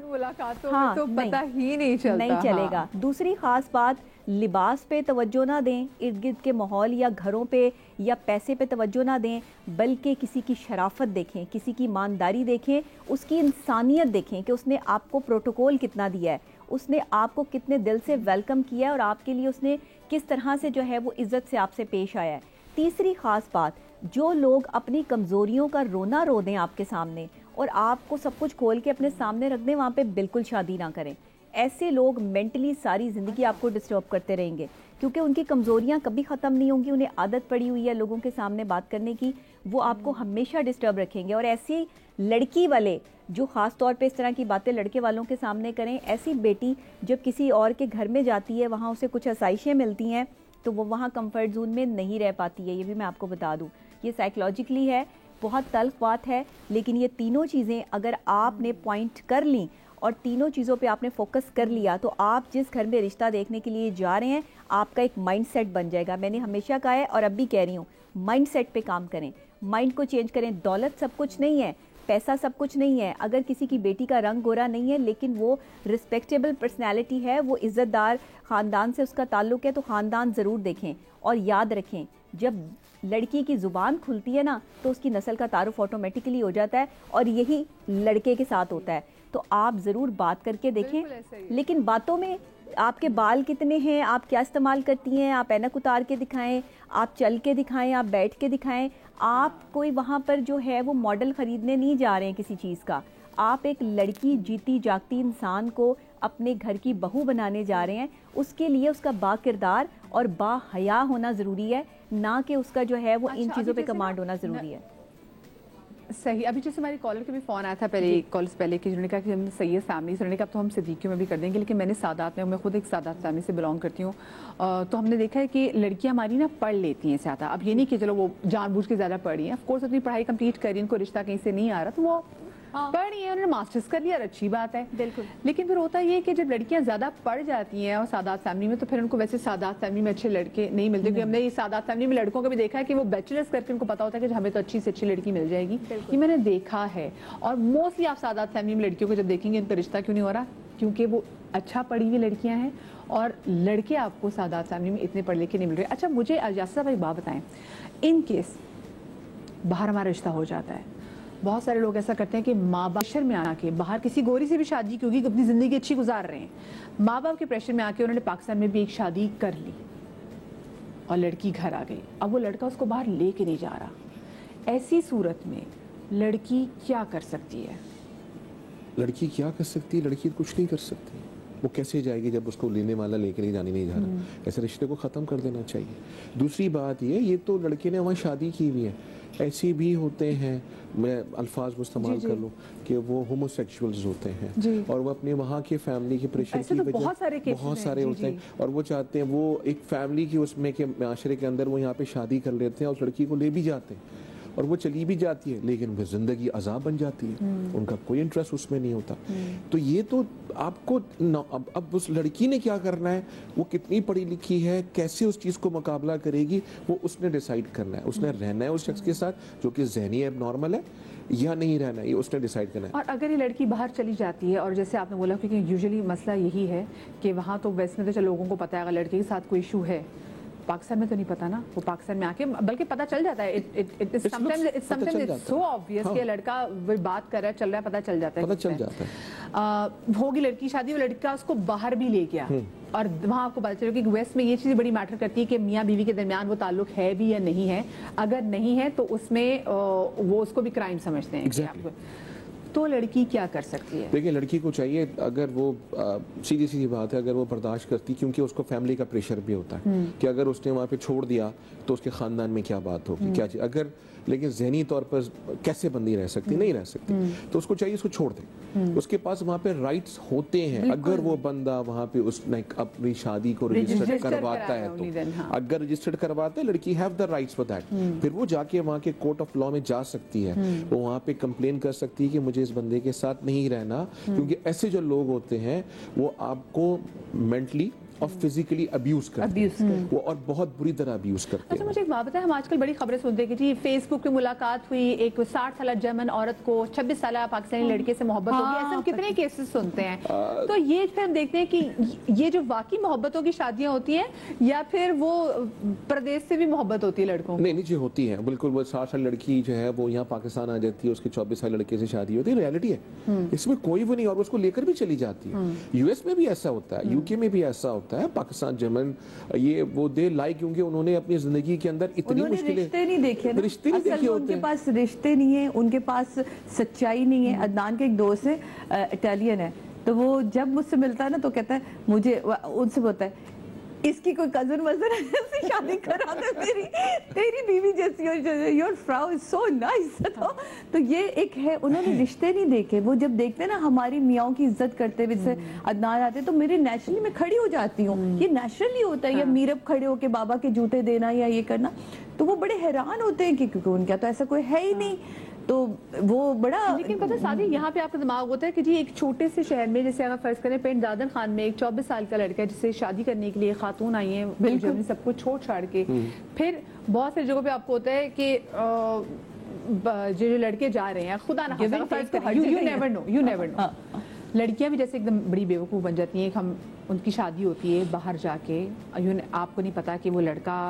हाँ, तो पता ही नहीं चलेगा। हाँ। दूसरी खास बात, लिबास पे तवज्जो ना दें, इर्द गिर्द के माहौल या घरों पे या पैसे पे तवज्जो ना दें, बल्कि किसी की शराफत देखें, किसी की ईमानदारी देखें, उसकी इंसानियत देखें कि उसने आपको प्रोटोकॉल कितना दिया है, उसने आपको कितने दिल से वेलकम किया है और आपके लिए उसने किस तरह से जो है वो इज़्ज़त से आपसे पेश आया है। तीसरी ख़ास बात, जो लोग अपनी कमज़ोरियों का रोना रो दें आपके सामने और आपको सब कुछ खोल के अपने सामने रख दें, वहाँ पे बिल्कुल शादी ना करें। ऐसे लोग मेंटली सारी ज़िंदगी आपको डिस्टर्ब करते रहेंगे, क्योंकि उनकी कमज़ोरियाँ कभी ख़त्म नहीं होंगी, उन्हें आदत पड़ी हुई है लोगों के सामने बात करने की, वो आपको हमेशा डिस्टर्ब रखेंगे। और ऐसी लड़की वाले जो ख़ास तौर पे इस तरह की बातें लड़के वालों के सामने करें, ऐसी बेटी जब किसी और के घर में जाती है, वहाँ उसे कुछ आसाइशें मिलती हैं, तो वो वहाँ कंफर्ट जोन में नहीं रह पाती है। ये भी मैं आपको बता दूँ, ये साइकोलॉजिकली है, बहुत तल्ख बात है, लेकिन ये तीनों चीज़ें अगर आपने पॉइंट कर ली और तीनों चीज़ों पे आपने फोकस कर लिया, तो आप जिस घर में रिश्ता देखने के लिए जा रहे हैं, आपका एक माइंडसेट बन जाएगा। मैंने हमेशा कहा है और अब भी कह रही हूँ, माइंडसेट पे काम करें, माइंड को चेंज करें। दौलत सब कुछ नहीं है, पैसा सब कुछ नहीं है। अगर किसी की बेटी का रंग गोरा नहीं है लेकिन वो रिस्पेक्टेबल पर्सनैलिटी है, वो इज़्ज़तदार ख़ानदान से उसका ताल्लुक़ है, तो ख़ानदान ज़रूर देखें। और याद रखें, जब लड़की की ज़ुबान खुलती है ना, तो उसकी नस्ल का तारुफ ऑटोमेटिकली हो जाता है, और यही लड़के के साथ होता है। तो आप ज़रूर बात करके देखें, लेकिन बातों में आपके बाल कितने हैं, आप क्या इस्तेमाल करती हैं, आप ऐनक उतार के दिखाएं, आप चल के दिखाएं, आप बैठ के दिखाएं। आप कोई वहाँ पर जो है वो मॉडल ख़रीदने नहीं जा रहे हैं किसी चीज़ का। आप एक लड़की जीती जागती इंसान को अपने घर की बहू बनाने जा रहे हैं। उसके लिए उसका बाकिरदार और बाहया होना ज़रूरी है, ना कि उसका जो है वो इन चीज़ों पे कमांड होना ज़रूरी है। सही। अभी जैसे हमारे कॉलर के भी फ़ोन आया था पहले, कॉल से पहले कि जिन्होंने कहा कि हम सैयद फैमिली, उन्होंने कहा तो हम सिद्दीकियों में भी कर देंगे, लेकिन मैंने सादात में, मैं खुद एक सादात फैमिली से बिलोंग करती हूँ, तो हमने देखा है कि लड़कियाँ हमारी ना पढ़ लेती हैं ज़्यादा। अब ये नहीं कि चलो वो जानबूझ के ज़्यादा पढ़ी हैं, ऑफकोर्स अपनी पढ़ाई कंप्लीट करी, उनको रिश्ता कहीं से नहीं आ रहा तो वो पढ़ रही है, उन्होंने मास्टर्स कर लिया, अच्छी बात है, बिल्कुल। लेकिन फिर होता ये कि जब लड़कियां ज्यादा पढ़ जाती हैं और सादात फैमिली में, तो फिर उनको वैसे सादात फैमिली में अच्छे लड़के नहीं मिलते, क्योंकि हमने ये सादात फैमिली में लड़कों को भी देखा है कि वो बैचलर्स करके उनको पता होता है कि हमें तो अच्छी से अच्छी लड़की मिल जाएगी। ये मैंने देखा है। और मोस्टली आप सादात फैमिली में लड़कियों को जब देखेंगे, इनका रिश्ता क्यों नहीं हो रहा, क्योंकि वो अच्छा पढ़ी हुई लड़कियां हैं और लड़के आपको सादात फैमिली में इतने पढ़ लिखे नहीं मिल रहे। अच्छा, मुझे यासर भाई बात बताएं, इन केस बाहर हमारा रिश्ता हो जाता है, बहुत सारे लोग ऐसा करते हैं कि माँ बाप प्रेशर में आके, बाहर किसी गोरी से भी शादी क्योंकि अपनी ज़िंदगी अच्छी गुजार रहे हैं, माँ बाप के प्रेशर में आके उन्होंने पाकिस्तान में भी एक शादी कर ली और लड़की घर आ गई। अब वो लड़का उसको बाहर लेके नहीं जा रहा। ऐसी सूरत में लड़की क्या कर सकती है? लड़की क्या कर सकती है? लड़की कुछ नहीं कर सकती। वो कैसे जाएगी जब उसको लेने वाला लेके नहीं जाने नहीं जा रहा? ऐसे रिश्ते को ख़त्म कर देना चाहिए। दूसरी बात ये तो लड़के ने वहाँ शादी की हुई है, ऐसे भी होते हैं, मैं अल्फाज इस्तेमाल कर लूँ कि वो होमोसेक्सुअल्स होते हैं और वो अपने वहाँ के फैमिली के प्रेशर की वजह बहुत सारे होते हैं और वो चाहते हैं, वो एक फैमिली की उसमें के माशरे के अंदर वो यहाँ पे शादी कर लेते हैं और लड़की को ले भी जाते हैं और वो चली भी जाती है, लेकिन वो ज़िंदगी अज़ाब बन जाती है, उनका कोई इंटरेस्ट उसमें नहीं होता। तो ये तो आपको अब उस लड़की ने क्या करना है, वो कितनी पढ़ी लिखी है, कैसे उस चीज़ को मुकाबला करेगी, वो उसने डिसाइड करना है। उसने रहना है उस शख्स के साथ जो कि ज़हनी एबनॉर्मल है या नहीं रहना है, ये उसने डिसाइड करना है। और अगर ये लड़की बाहर चली जाती है, और जैसे आपने बोला, क्योंकि यूजुअली मसला यही है कि वहाँ तो वैसे में तो चलो लोगों को पता है अगर लड़के के साथ कोई इशू है, पाकिस्तान में तो नहीं पता ना, वो पाकिस्तान में आके बल्कि पता चल जाता है। इट्स समटाइम्स सो ऑब्वियस कि लड़का बात कर रहा है, चल रहा है, पता चल जाता है, पता चल जाता है। होगी लड़की शादी, वो लड़का उसको बाहर भी ले गया और वहाँ आपको पता चले कि वेस्ट में ये चीज़ बड़ी मैटर करती है कि मियाँ बीवी के दरमियान वो ताल्लुक है भी या नहीं है। अगर नहीं है तो उसमें वो उसको भी क्राइम समझते हैं। तो लड़की क्या कर सकती है? देखिए, लड़की को चाहिए, अगर वो सीधी सीधी बात है, अगर वो बर्दाश्त करती, क्योंकि उसको फैमिली का प्रेशर भी होता है कि अगर उसने वहाँ पे छोड़ दिया तो उसके ख़ानदान में क्या बात होगी, क्या चीज़, अगर लेकिन ज़हनी तौर पर कैसे बंदी रह सकती, नहीं रह सकती, तो उसको चाहिए उसको छोड़ दे। उसके पास वहाँ पे राइट्स होते हैं, अगर वो बंदा वहाँ पे उसने अपनी शादी को रजिस्टर्ड करवाता है तो, अगर रजिस्टर्ड करवाता है, लड़की have the rights for that, फिर वो जाके वहाँ के कोर्ट ऑफ लॉ में जा सकती है, वो वहाँ पे कंप्लेन कर सकती है कि मुझे इस बंदे के साथ नहीं रहना, क्योंकि ऐसे जो लोग होते हैं वो आपको मेंटली और फिजिकली अब्यूज करते हैं, वो और बहुत बुरी तरह अब्यूज करते हैं। अच्छा, मुझे एक बात बताएं, हम आजकल बड़ी खबरें सुनते हैं कि जी फेसबुक पे मुलाकात हुई, एक 60 साल जर्मन औरत को 26 साल पाकिस्तानी लड़के से मोहब्बत होगी, ऐसे हम कितने केसेस सुनते हैं। तो ये फिर हम देखते हैं कि ये जो वाकई मोहब्बतों की शादियां होती हैं या फिर वो प्रदेश से भी मोहब्बत होती है लड़कों? नहीं जी, होती है बिल्कुल। वो 60 साल लड़की जो है वो यहाँ पाकिस्तान आ जाती है, उसके 24 साल लड़के से शादी होती है, रियलिटी है, इसमें कोई वो नहीं, और उसको लेकर भी चली जाती है। यूएस में भी ऐसा होता है, यूके में भी ऐसा होता है। होता है, पाकिस्तान, जर्मन, ये वो दे लाइक, क्योंकि उन्होंने अपनी ज़िंदगी के अंदर इतनी मुश्किलें, रिश्ते नहीं देखे ना, रिश्ते नहीं देखे होते, उनके पास रिश्ते नहीं है, उनके पास सच्चाई नहीं है। अदनान के एक दोस्त है, इटालियन है, तो वो जब मुझसे मिलता है ना तो कहता है मुझे, उनसे बोलता है इसकी कोई कजन वजन है शादी करा दे, तेरी बीवी जैसी, your Frau is so nice. तो ये एक है, उन्होंने रिश्ते नहीं देखे। वो जब देखते हैं ना हमारी मियाओं की इज्जत करते हुए से अदनान आते तो मेरे नेचुरली मैं खड़ी हो जाती हूँ, ये नेचुरली होता है। या मीरब खड़े होके बाबा के जूते देना या ये करना, तो वो बड़े हैरान होते हैं कि क्योंकि उनका तो ऐसा कोई है ही नहीं, तो वो बड़ा। लेकिन पता सादी यहाँ पे आपका दिमाग होता है कि जी एक छोटे से शहर में, जैसे अगर फर्ज करें पेंट दादन खान में एक 24 साल का लड़का है जिससे शादी करने के लिए खातून आई है, बिल्कुल सब कुछ छोड़ छाड़ के, फिर बहुत सारी जगहों पे आपको होता है कि जो लड़के जा रहे हैं, खुदा ना यू नेवर नो, लड़कियां भी जैसे एकदम बड़ी बेवकूफ़ बन जाती हैं। हम उनकी शादी होती है बाहर जाके, आपको नहीं पता कि वो लड़का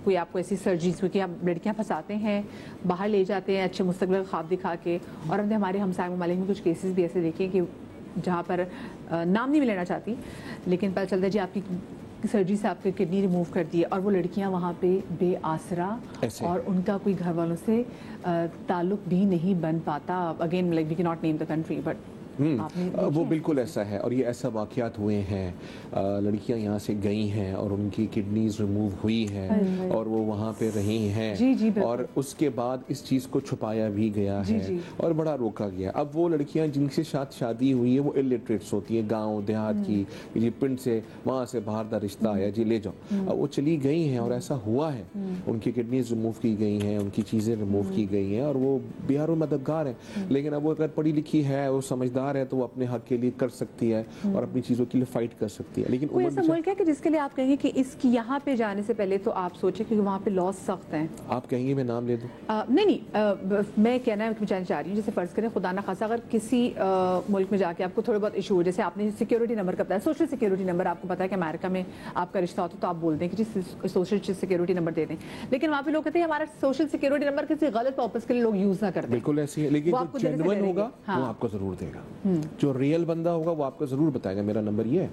कोई आपको ऐसी सर्जरीज हुई कि आप लड़कियां फंसाते हैं, बाहर ले जाते हैं अच्छे मुस्तकबिल ख्वाब दिखा के। और हमने हमारे हमसाय ममालिक में कुछ केसेस भी ऐसे देखे कि जहाँ पर नाम नहीं लेना चाहती, लेकिन पता चलता है जी आपकी सर्जरी से आपकी किडनी रिमूव कर दी है, और वो लड़कियां वहाँ पे बेआसरा और उनका कोई घर वालों से ताल्लुक भी नहीं बन पाता। Again like we can not name the country, but वो बिल्कुल ऐसा है। और ये ऐसा वाक़यात हुए हैं, लड़कियां यहाँ से गई हैं और उनकी किडनीज रिमूव हुई हैं और वो वहाँ पे रही हैं, और उसके बाद इस चीज़ को छुपाया भी गया है और बड़ा रोका गया। अब वो लड़कियां जिनके साथ शादी हुई है वो इलिटरेट्स होती हैं, गाँव देहात की, जी पिंड से वहाँ से बाहर का रिश्ता आया, जी ले जाओ। अब वो चली गई हैं और ऐसा हुआ है, उनकी किडनीज रिमूव की गई हैं, उनकी चीज़ें रिमूव की गई हैं, और वो बिहार में मददगार हैं। लेकिन अब वो अगर पढ़ी लिखी है, वो समझदार है, तो वो अपने हक के लिए कर सकती है और अपनी चीजों के लिए फाइट कर सकती है। लेकिन कोई ऐसा मुल्क है कि जिसके लिए आप कहेंगे कि इसकी यहाँ पे जाने से पहले तो आप सोचें कि वहाँ पे लॉस सख्त हैं? आप कहेंगे मैं नाम ले दूं? नहीं, मैं कहना है जानना चाह रही हूँ, जैसे फर्ज करें खुदा ना खासा अगर किसी मुल्क में जाके आपको थोड़े बहुत इशू हो, जैसे आपने सिक्योरिटी नंबर का बताया, सोशल सिक्योरिटी नंबर आपको पता है कि अमेरिका में आपका रिश्ता होता है तो आप बोल दें कि जी सोशल सिक्योरिटी नंबर दे दें, लेकिन वहाँ पे लोग कहते हैं हमारा सोशल सिक्योरिटी नंबर किसी गलत पर्पस के लिए लोग यूज ना करते। बिल्कुल ऐसी है, लेकिन जो जेन्युइन होगा वो आपको जरूर देगा, जो रियल बंदा होगा वो आपको जरूर बताएगा मेरा नंबर ये है,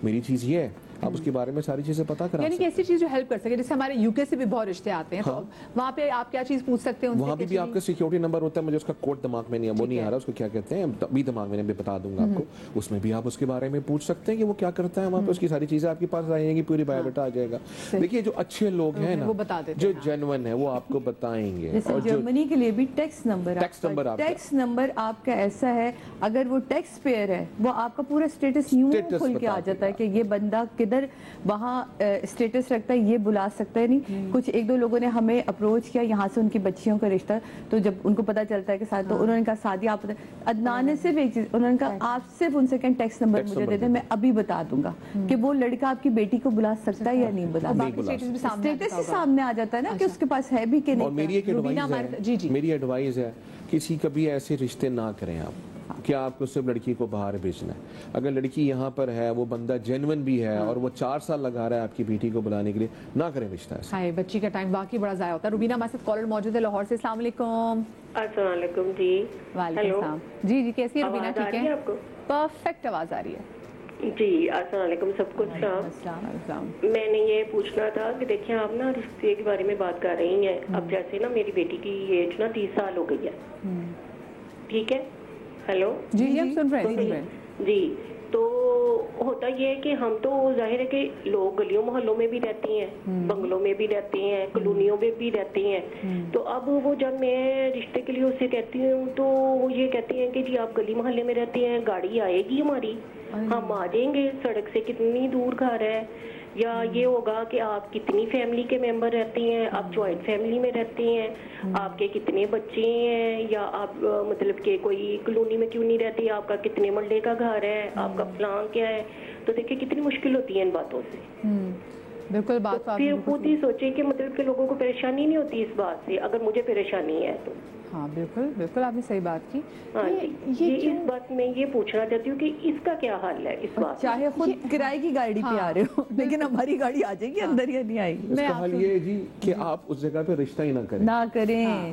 मेरी चीज ये है, आप उसके बारे में सारी चीजें पता करा। यानी कि ऐसी चीज जो हेल्प कर सके, जैसे हमारे यूके से भी बहुत रिश्ते आते हैं, तो वहाँ पे आप क्या चीज पूछ सकते हैं उनसे? वहाँ भी आपका सिक्योरिटी नंबर होता है, मुझे उसका कोड दिमाग में नहीं, वो नहीं आ रहा, उसको क्या कहते हैं अभी दिमाग में, मैं बता दूंगा आपको। उसमें भी आप उसके बारे में पूछ सकते हैं कि वो क्या करता है वहाँ पे, उसकी सारी चीजें आपके पास आएंगी, पूरी बायोडाटा आ जाएगा। देखिए जो अच्छे लोग हैं ना, जो जेन्युइन है, वो आपको बताएंगे। और जर्मनी के लिए भी टैक्स नंबर आपका ऐसा है, अगर वो टैक्स पेयर है वो आपका पूरा स्टेटस यूं खुल के आ जाता है कि ये बंदा किधर वहाँ स्टेटस रखता है, ये बुला सकता है नहीं। कुछ एक दो लोगों ने हमें अप्रोच किया यहाँ से, उनकी बच्चियों का रिश्ता, तो जब उनको पता चलता है कि साथ, तो उन्होंने कहा सादी आप, अदनान ने सिर्फ एक चीज, उन्होंने कहा आप सिर्फ उनसे कहें टैक्स नंबर मुझे दे दें, मैं अभी बता दूंगा कि वो लड़का आपकी बेटी को बुला सकता है या नहीं बुला सकता। स्टेटस ही सामने आ जाता है ना कि उसके पास है भी कि नहीं। मेरी एडवाइस है किसी कभी ऐसे रिश्ते ना करें आप, क्या आपको सिर्फ लड़की को बाहर भेजना है। अगर लड़की यहाँ पर है, वो बंदा जेन्युइन भी है और वो 4 साल लगा रहा है आपकी बेटी को बुलाने के लिए, ना करें रिश्ता ऐसा। हाय, बच्ची का टाइम वाकई बड़ा जाया होता है। रुबीना हमारे साथ कॉलर मौजूद है लाहौर से। अस्सलाम वालेकुम। अस्सलाम वालेकुम जी। वालेकुम सलाम। जी जी, कैसी है रुबीना? ठीक है, परफेक्ट आवाज आ रही है जी। अस्सलाम वालेकुम सबको। मैंने ये पूछना था कि देखिए आप ना रिश्ते के बारे में बात कर रही हैं, अब जैसे ना मेरी बेटी की एज ना 30 साल हो गई है, ठीक है? हेलो जी जी, हम सुन रहे हैं जी। तो होता ये है कि हम तो जाहिर है कि लोग गलियों मोहल्लों में भी रहती हैं, बंगलों में भी रहते हैं, कॉलोनियों में भी रहते हैं। तो अब वो जब मैं रिश्ते के लिए उससे कहती हूँ तो वो ये कहती हैं कि जी आप गली मोहल्ले में रहते हैं, गाड़ी आएगी हमारी, हम आ जाएंगे, सड़क से कितनी दूर घर है, या ये होगा कि आप कितनी फैमिली के मेंबर रहती हैं, आप जॉइंट फैमिली में रहती हैं, आपके कितने बच्चे हैं, या आप मतलब कि कोई कॉलोनी में क्यों नहीं रहती, आपका कितने मरले का घर है, आपका प्लान क्या है। तो देखिए कितनी मुश्किल होती है इन बातों से। बिल्कुल बात तो फिर खुद ही सोचे कि मतलब कि लोगों को परेशानी नहीं होती इस बात से, अगर मुझे परेशानी है तो। हाँ बिल्कुल बिल्कुल, आपने सही बात की। हाँ, ये इस बात में ये पूछना चाहती हूँ कि इसका क्या हल है इस बात? चाहे खुद किराए की गाड़ी पे आ रहे हो, लेकिन हमारी गाड़ी आ जाएगी अंदर या नहीं आएगी। इसका हल ये है जी कि आप उस जगह पे रिश्ता ही ना करें।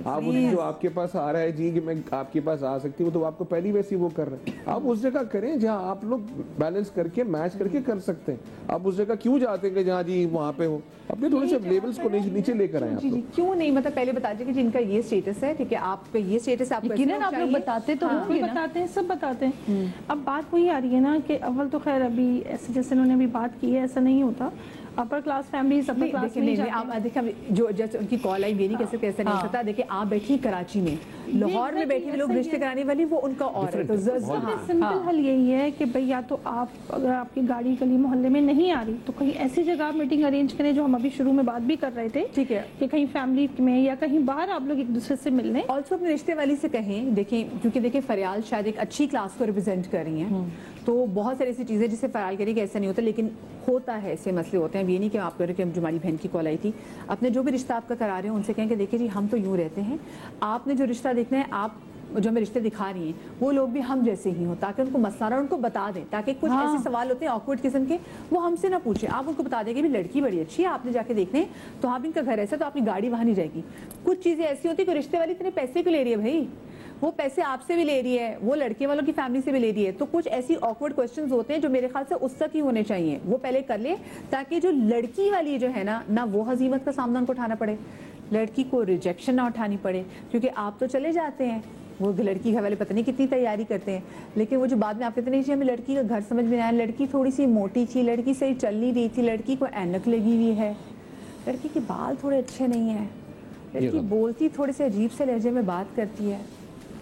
आप जो आपके पास आ रहा है जी कि मैं आपके पास आ सकती हूँ, तो आपको पहली वैसी वो कर रहे हैं। आप उस जगह करें जहाँ आप लोग बैलेंस करके मैच करके कर सकते हैं। आप उस जगह क्यों जाते हैं जहाँ जी वहाँ पे हो? अपने थोड़े से लेवल्स को नीचे लेकर आए। जी क्यों नहीं, मतलब पहले बता दीजिए कि जिनका ये स्टेटस है, ठीक है, आपका ये स्टेटस आप लोग बताते तो होंगे ना, बताते हैं, सब बताते हैं। अब बात वही आ रही है ना कि अव्वल तो खैर अभी ऐसे जैसे उन्होंने अभी बात की है, ऐसा नहीं होता। Upper class family upper class में आप देखिए, जो जैसे उनकी कॉल आई, ये नहीं कह सकते ऐसा नहीं हो सकता। देखिए आप बैठी कराची में, लाहौर में बैठे हुए लोग रिश्ते कराने वाली, वो उनका और है। तो सिंपल हल यही है कि भाई या तो आप, अगर आपकी गाड़ी गली मोहल्ले में नहीं आ रही, तो कहीं ऐसी जगह मीटिंग अरेंज करें, जो हम अभी शुरू में बात भी कर रहे थे, ठीक है, कि कहीं फैमिली में या कहीं बाहर आप लोग एक दूसरे से मिल लें। ऑल्सो अपने रिश्ते वाली से कहें, देखें, क्योंकि देखिए फरियाल शायद एक अच्छी क्लास को रिप्रेजेंट कर रही हैं, तो बहुत सारी ऐसी चीज़ें जिससे फरियाल करिए कि ऐसा नहीं होता, लेकिन होता है, ऐसे मसले होते हैं। ये नहीं कि आप करें कि जो हमारी बहन की कॉल आई थी, अपने जो भी रिश्ता आपका करा रहे हैं उनसे कहें कि देखिए जी हम तो यूँ रहते हैं, आपने जो रिश्ता देखना है, आप जो हमें रिश्ते दिखा रही हैं वो लोग भी हम जैसे ही हों, ताकि उनको मसला और उनको बता दें, ताकि कुछ ऐसे सवाल होते हैं ऑकवर्ड किस्म के, वो हमसे ना पूछें, आप उनको बता दें कि भी लड़की बड़ी अच्छी है, आपने जाके देखने, तो हाँ इनका घर ऐसा, तो आपकी गाड़ी वहाँ नहीं जाएगी। कुछ चीज़ें ऐसी होती है कि रिश्ते वाली इतने पैसे क्यों ले रही है भाई, वो पैसे आपसे भी ले रही है, वो लड़के वालों की फैमिली से भी ले रही है, तो कुछ ऐसी ऑकवर्ड क्वेश्चंस होते हैं जो मेरे ख्याल से उस तक ही होने चाहिए, वो पहले कर ले, ताकि जो लड़की वाली जो है ना वो हजीमत का सामना उनको उठाना पड़े, लड़की को रिजेक्शन ना उठानी पड़े, क्योंकि आप तो चले जाते हैं, वो लड़की घर वाले पता नहीं कितनी तैयारी करते हैं, लेकिन वो जो बाद में आप कहते नहीं जी हमें लड़की का घर समझ में आया, लड़की थोड़ी सी मोटी थी, लड़की सही चल नहीं रही थी, लड़की को ऐनक लगी हुई है, लड़की के बाल थोड़े अच्छे नहीं है, लड़की बोलती थोड़े से अजीब से लहजे में बात करती है,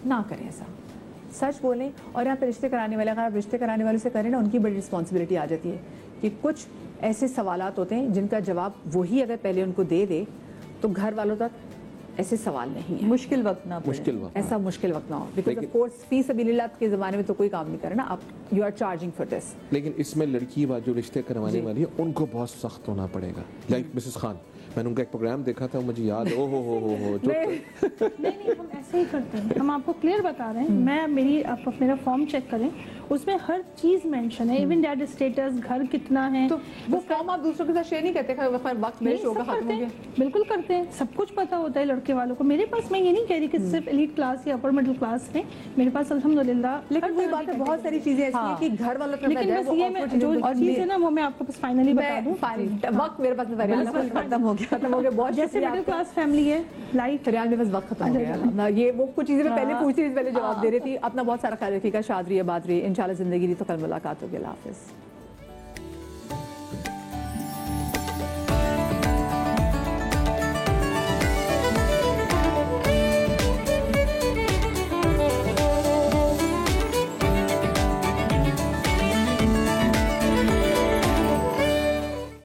ना करें ऐसा, सच बोलें। और यहाँ पर रिश्ते कराने वाले, अगर आप रिश्ते कराने वालों से करें ना, उनकी बड़ी रिस्पॉन्सिबिलिटी आ जाती है कि कुछ ऐसे सवालात होते हैं जिनका जवाब वही अगर पहले उनको दे दे तो घर वालों तक ऐसे सवाल नहीं है, मुश्किल वक्त ना ऐसा मुश्किल वक्त ना हो, बिकॉज़ ऑफ कोर्स फी सबिलिल्लाह के ज़माने में तो कोई काम नहीं करे ना, आप you are charging for this. लेकिन इसमें लड़की जो रिश्ते करवाने वाली है उनको बहुत सख्त होना पड़ेगा। लाइक मिसेस खान, मैंने उनका एक प्रोग्राम देखा था, मुझे याद, ओ हो नहीं हम ऐसे ही करते हैं, हम आपको क्लियर बता रहे हैं। आप मेरा फॉर्म चेक करें, उसमें हर चीज मेंशन है, इवन डैड स्टेटस, घर कितना है, तो वो फॉर्म आप दूसरों के साथ शेयर नहीं करते? वक्त मेरे शो का खत्म हो गया। बिल्कुल करते हैं, सब कुछ पता होता है लड़के वालों को। मेरे पास, मैं ये नहीं कह रही कि सिर्फ एलीट क्लास या अपर मिडिल क्लास है, मेरे पास अल्हम्दुलिल्लाह। लेकिन वही बात है, बहुत सारी चीजें ऐसी हैं कि घर वालों का, लेकिन बस ये मैं जो चीज है ना वो मैं आपको बस फाइनली बता दूं, वक्त मेरे पास खत्म हो गया। बहुत जैसे मिडिल क्लास फैमिली है लाइफ, फरियाल में बस वक्त खत्म हो गया। ये वो कुछ चीजें मैं पहले पूछती थी, पहले जवाब दे रही थी। अपना बहुत सारा ख्याल रखिएगा, शाद रही है, बात रही, इंशाल्लाह जिंदगी रही तो कल मुलाकात होगी। अल्लाह हाफिज़।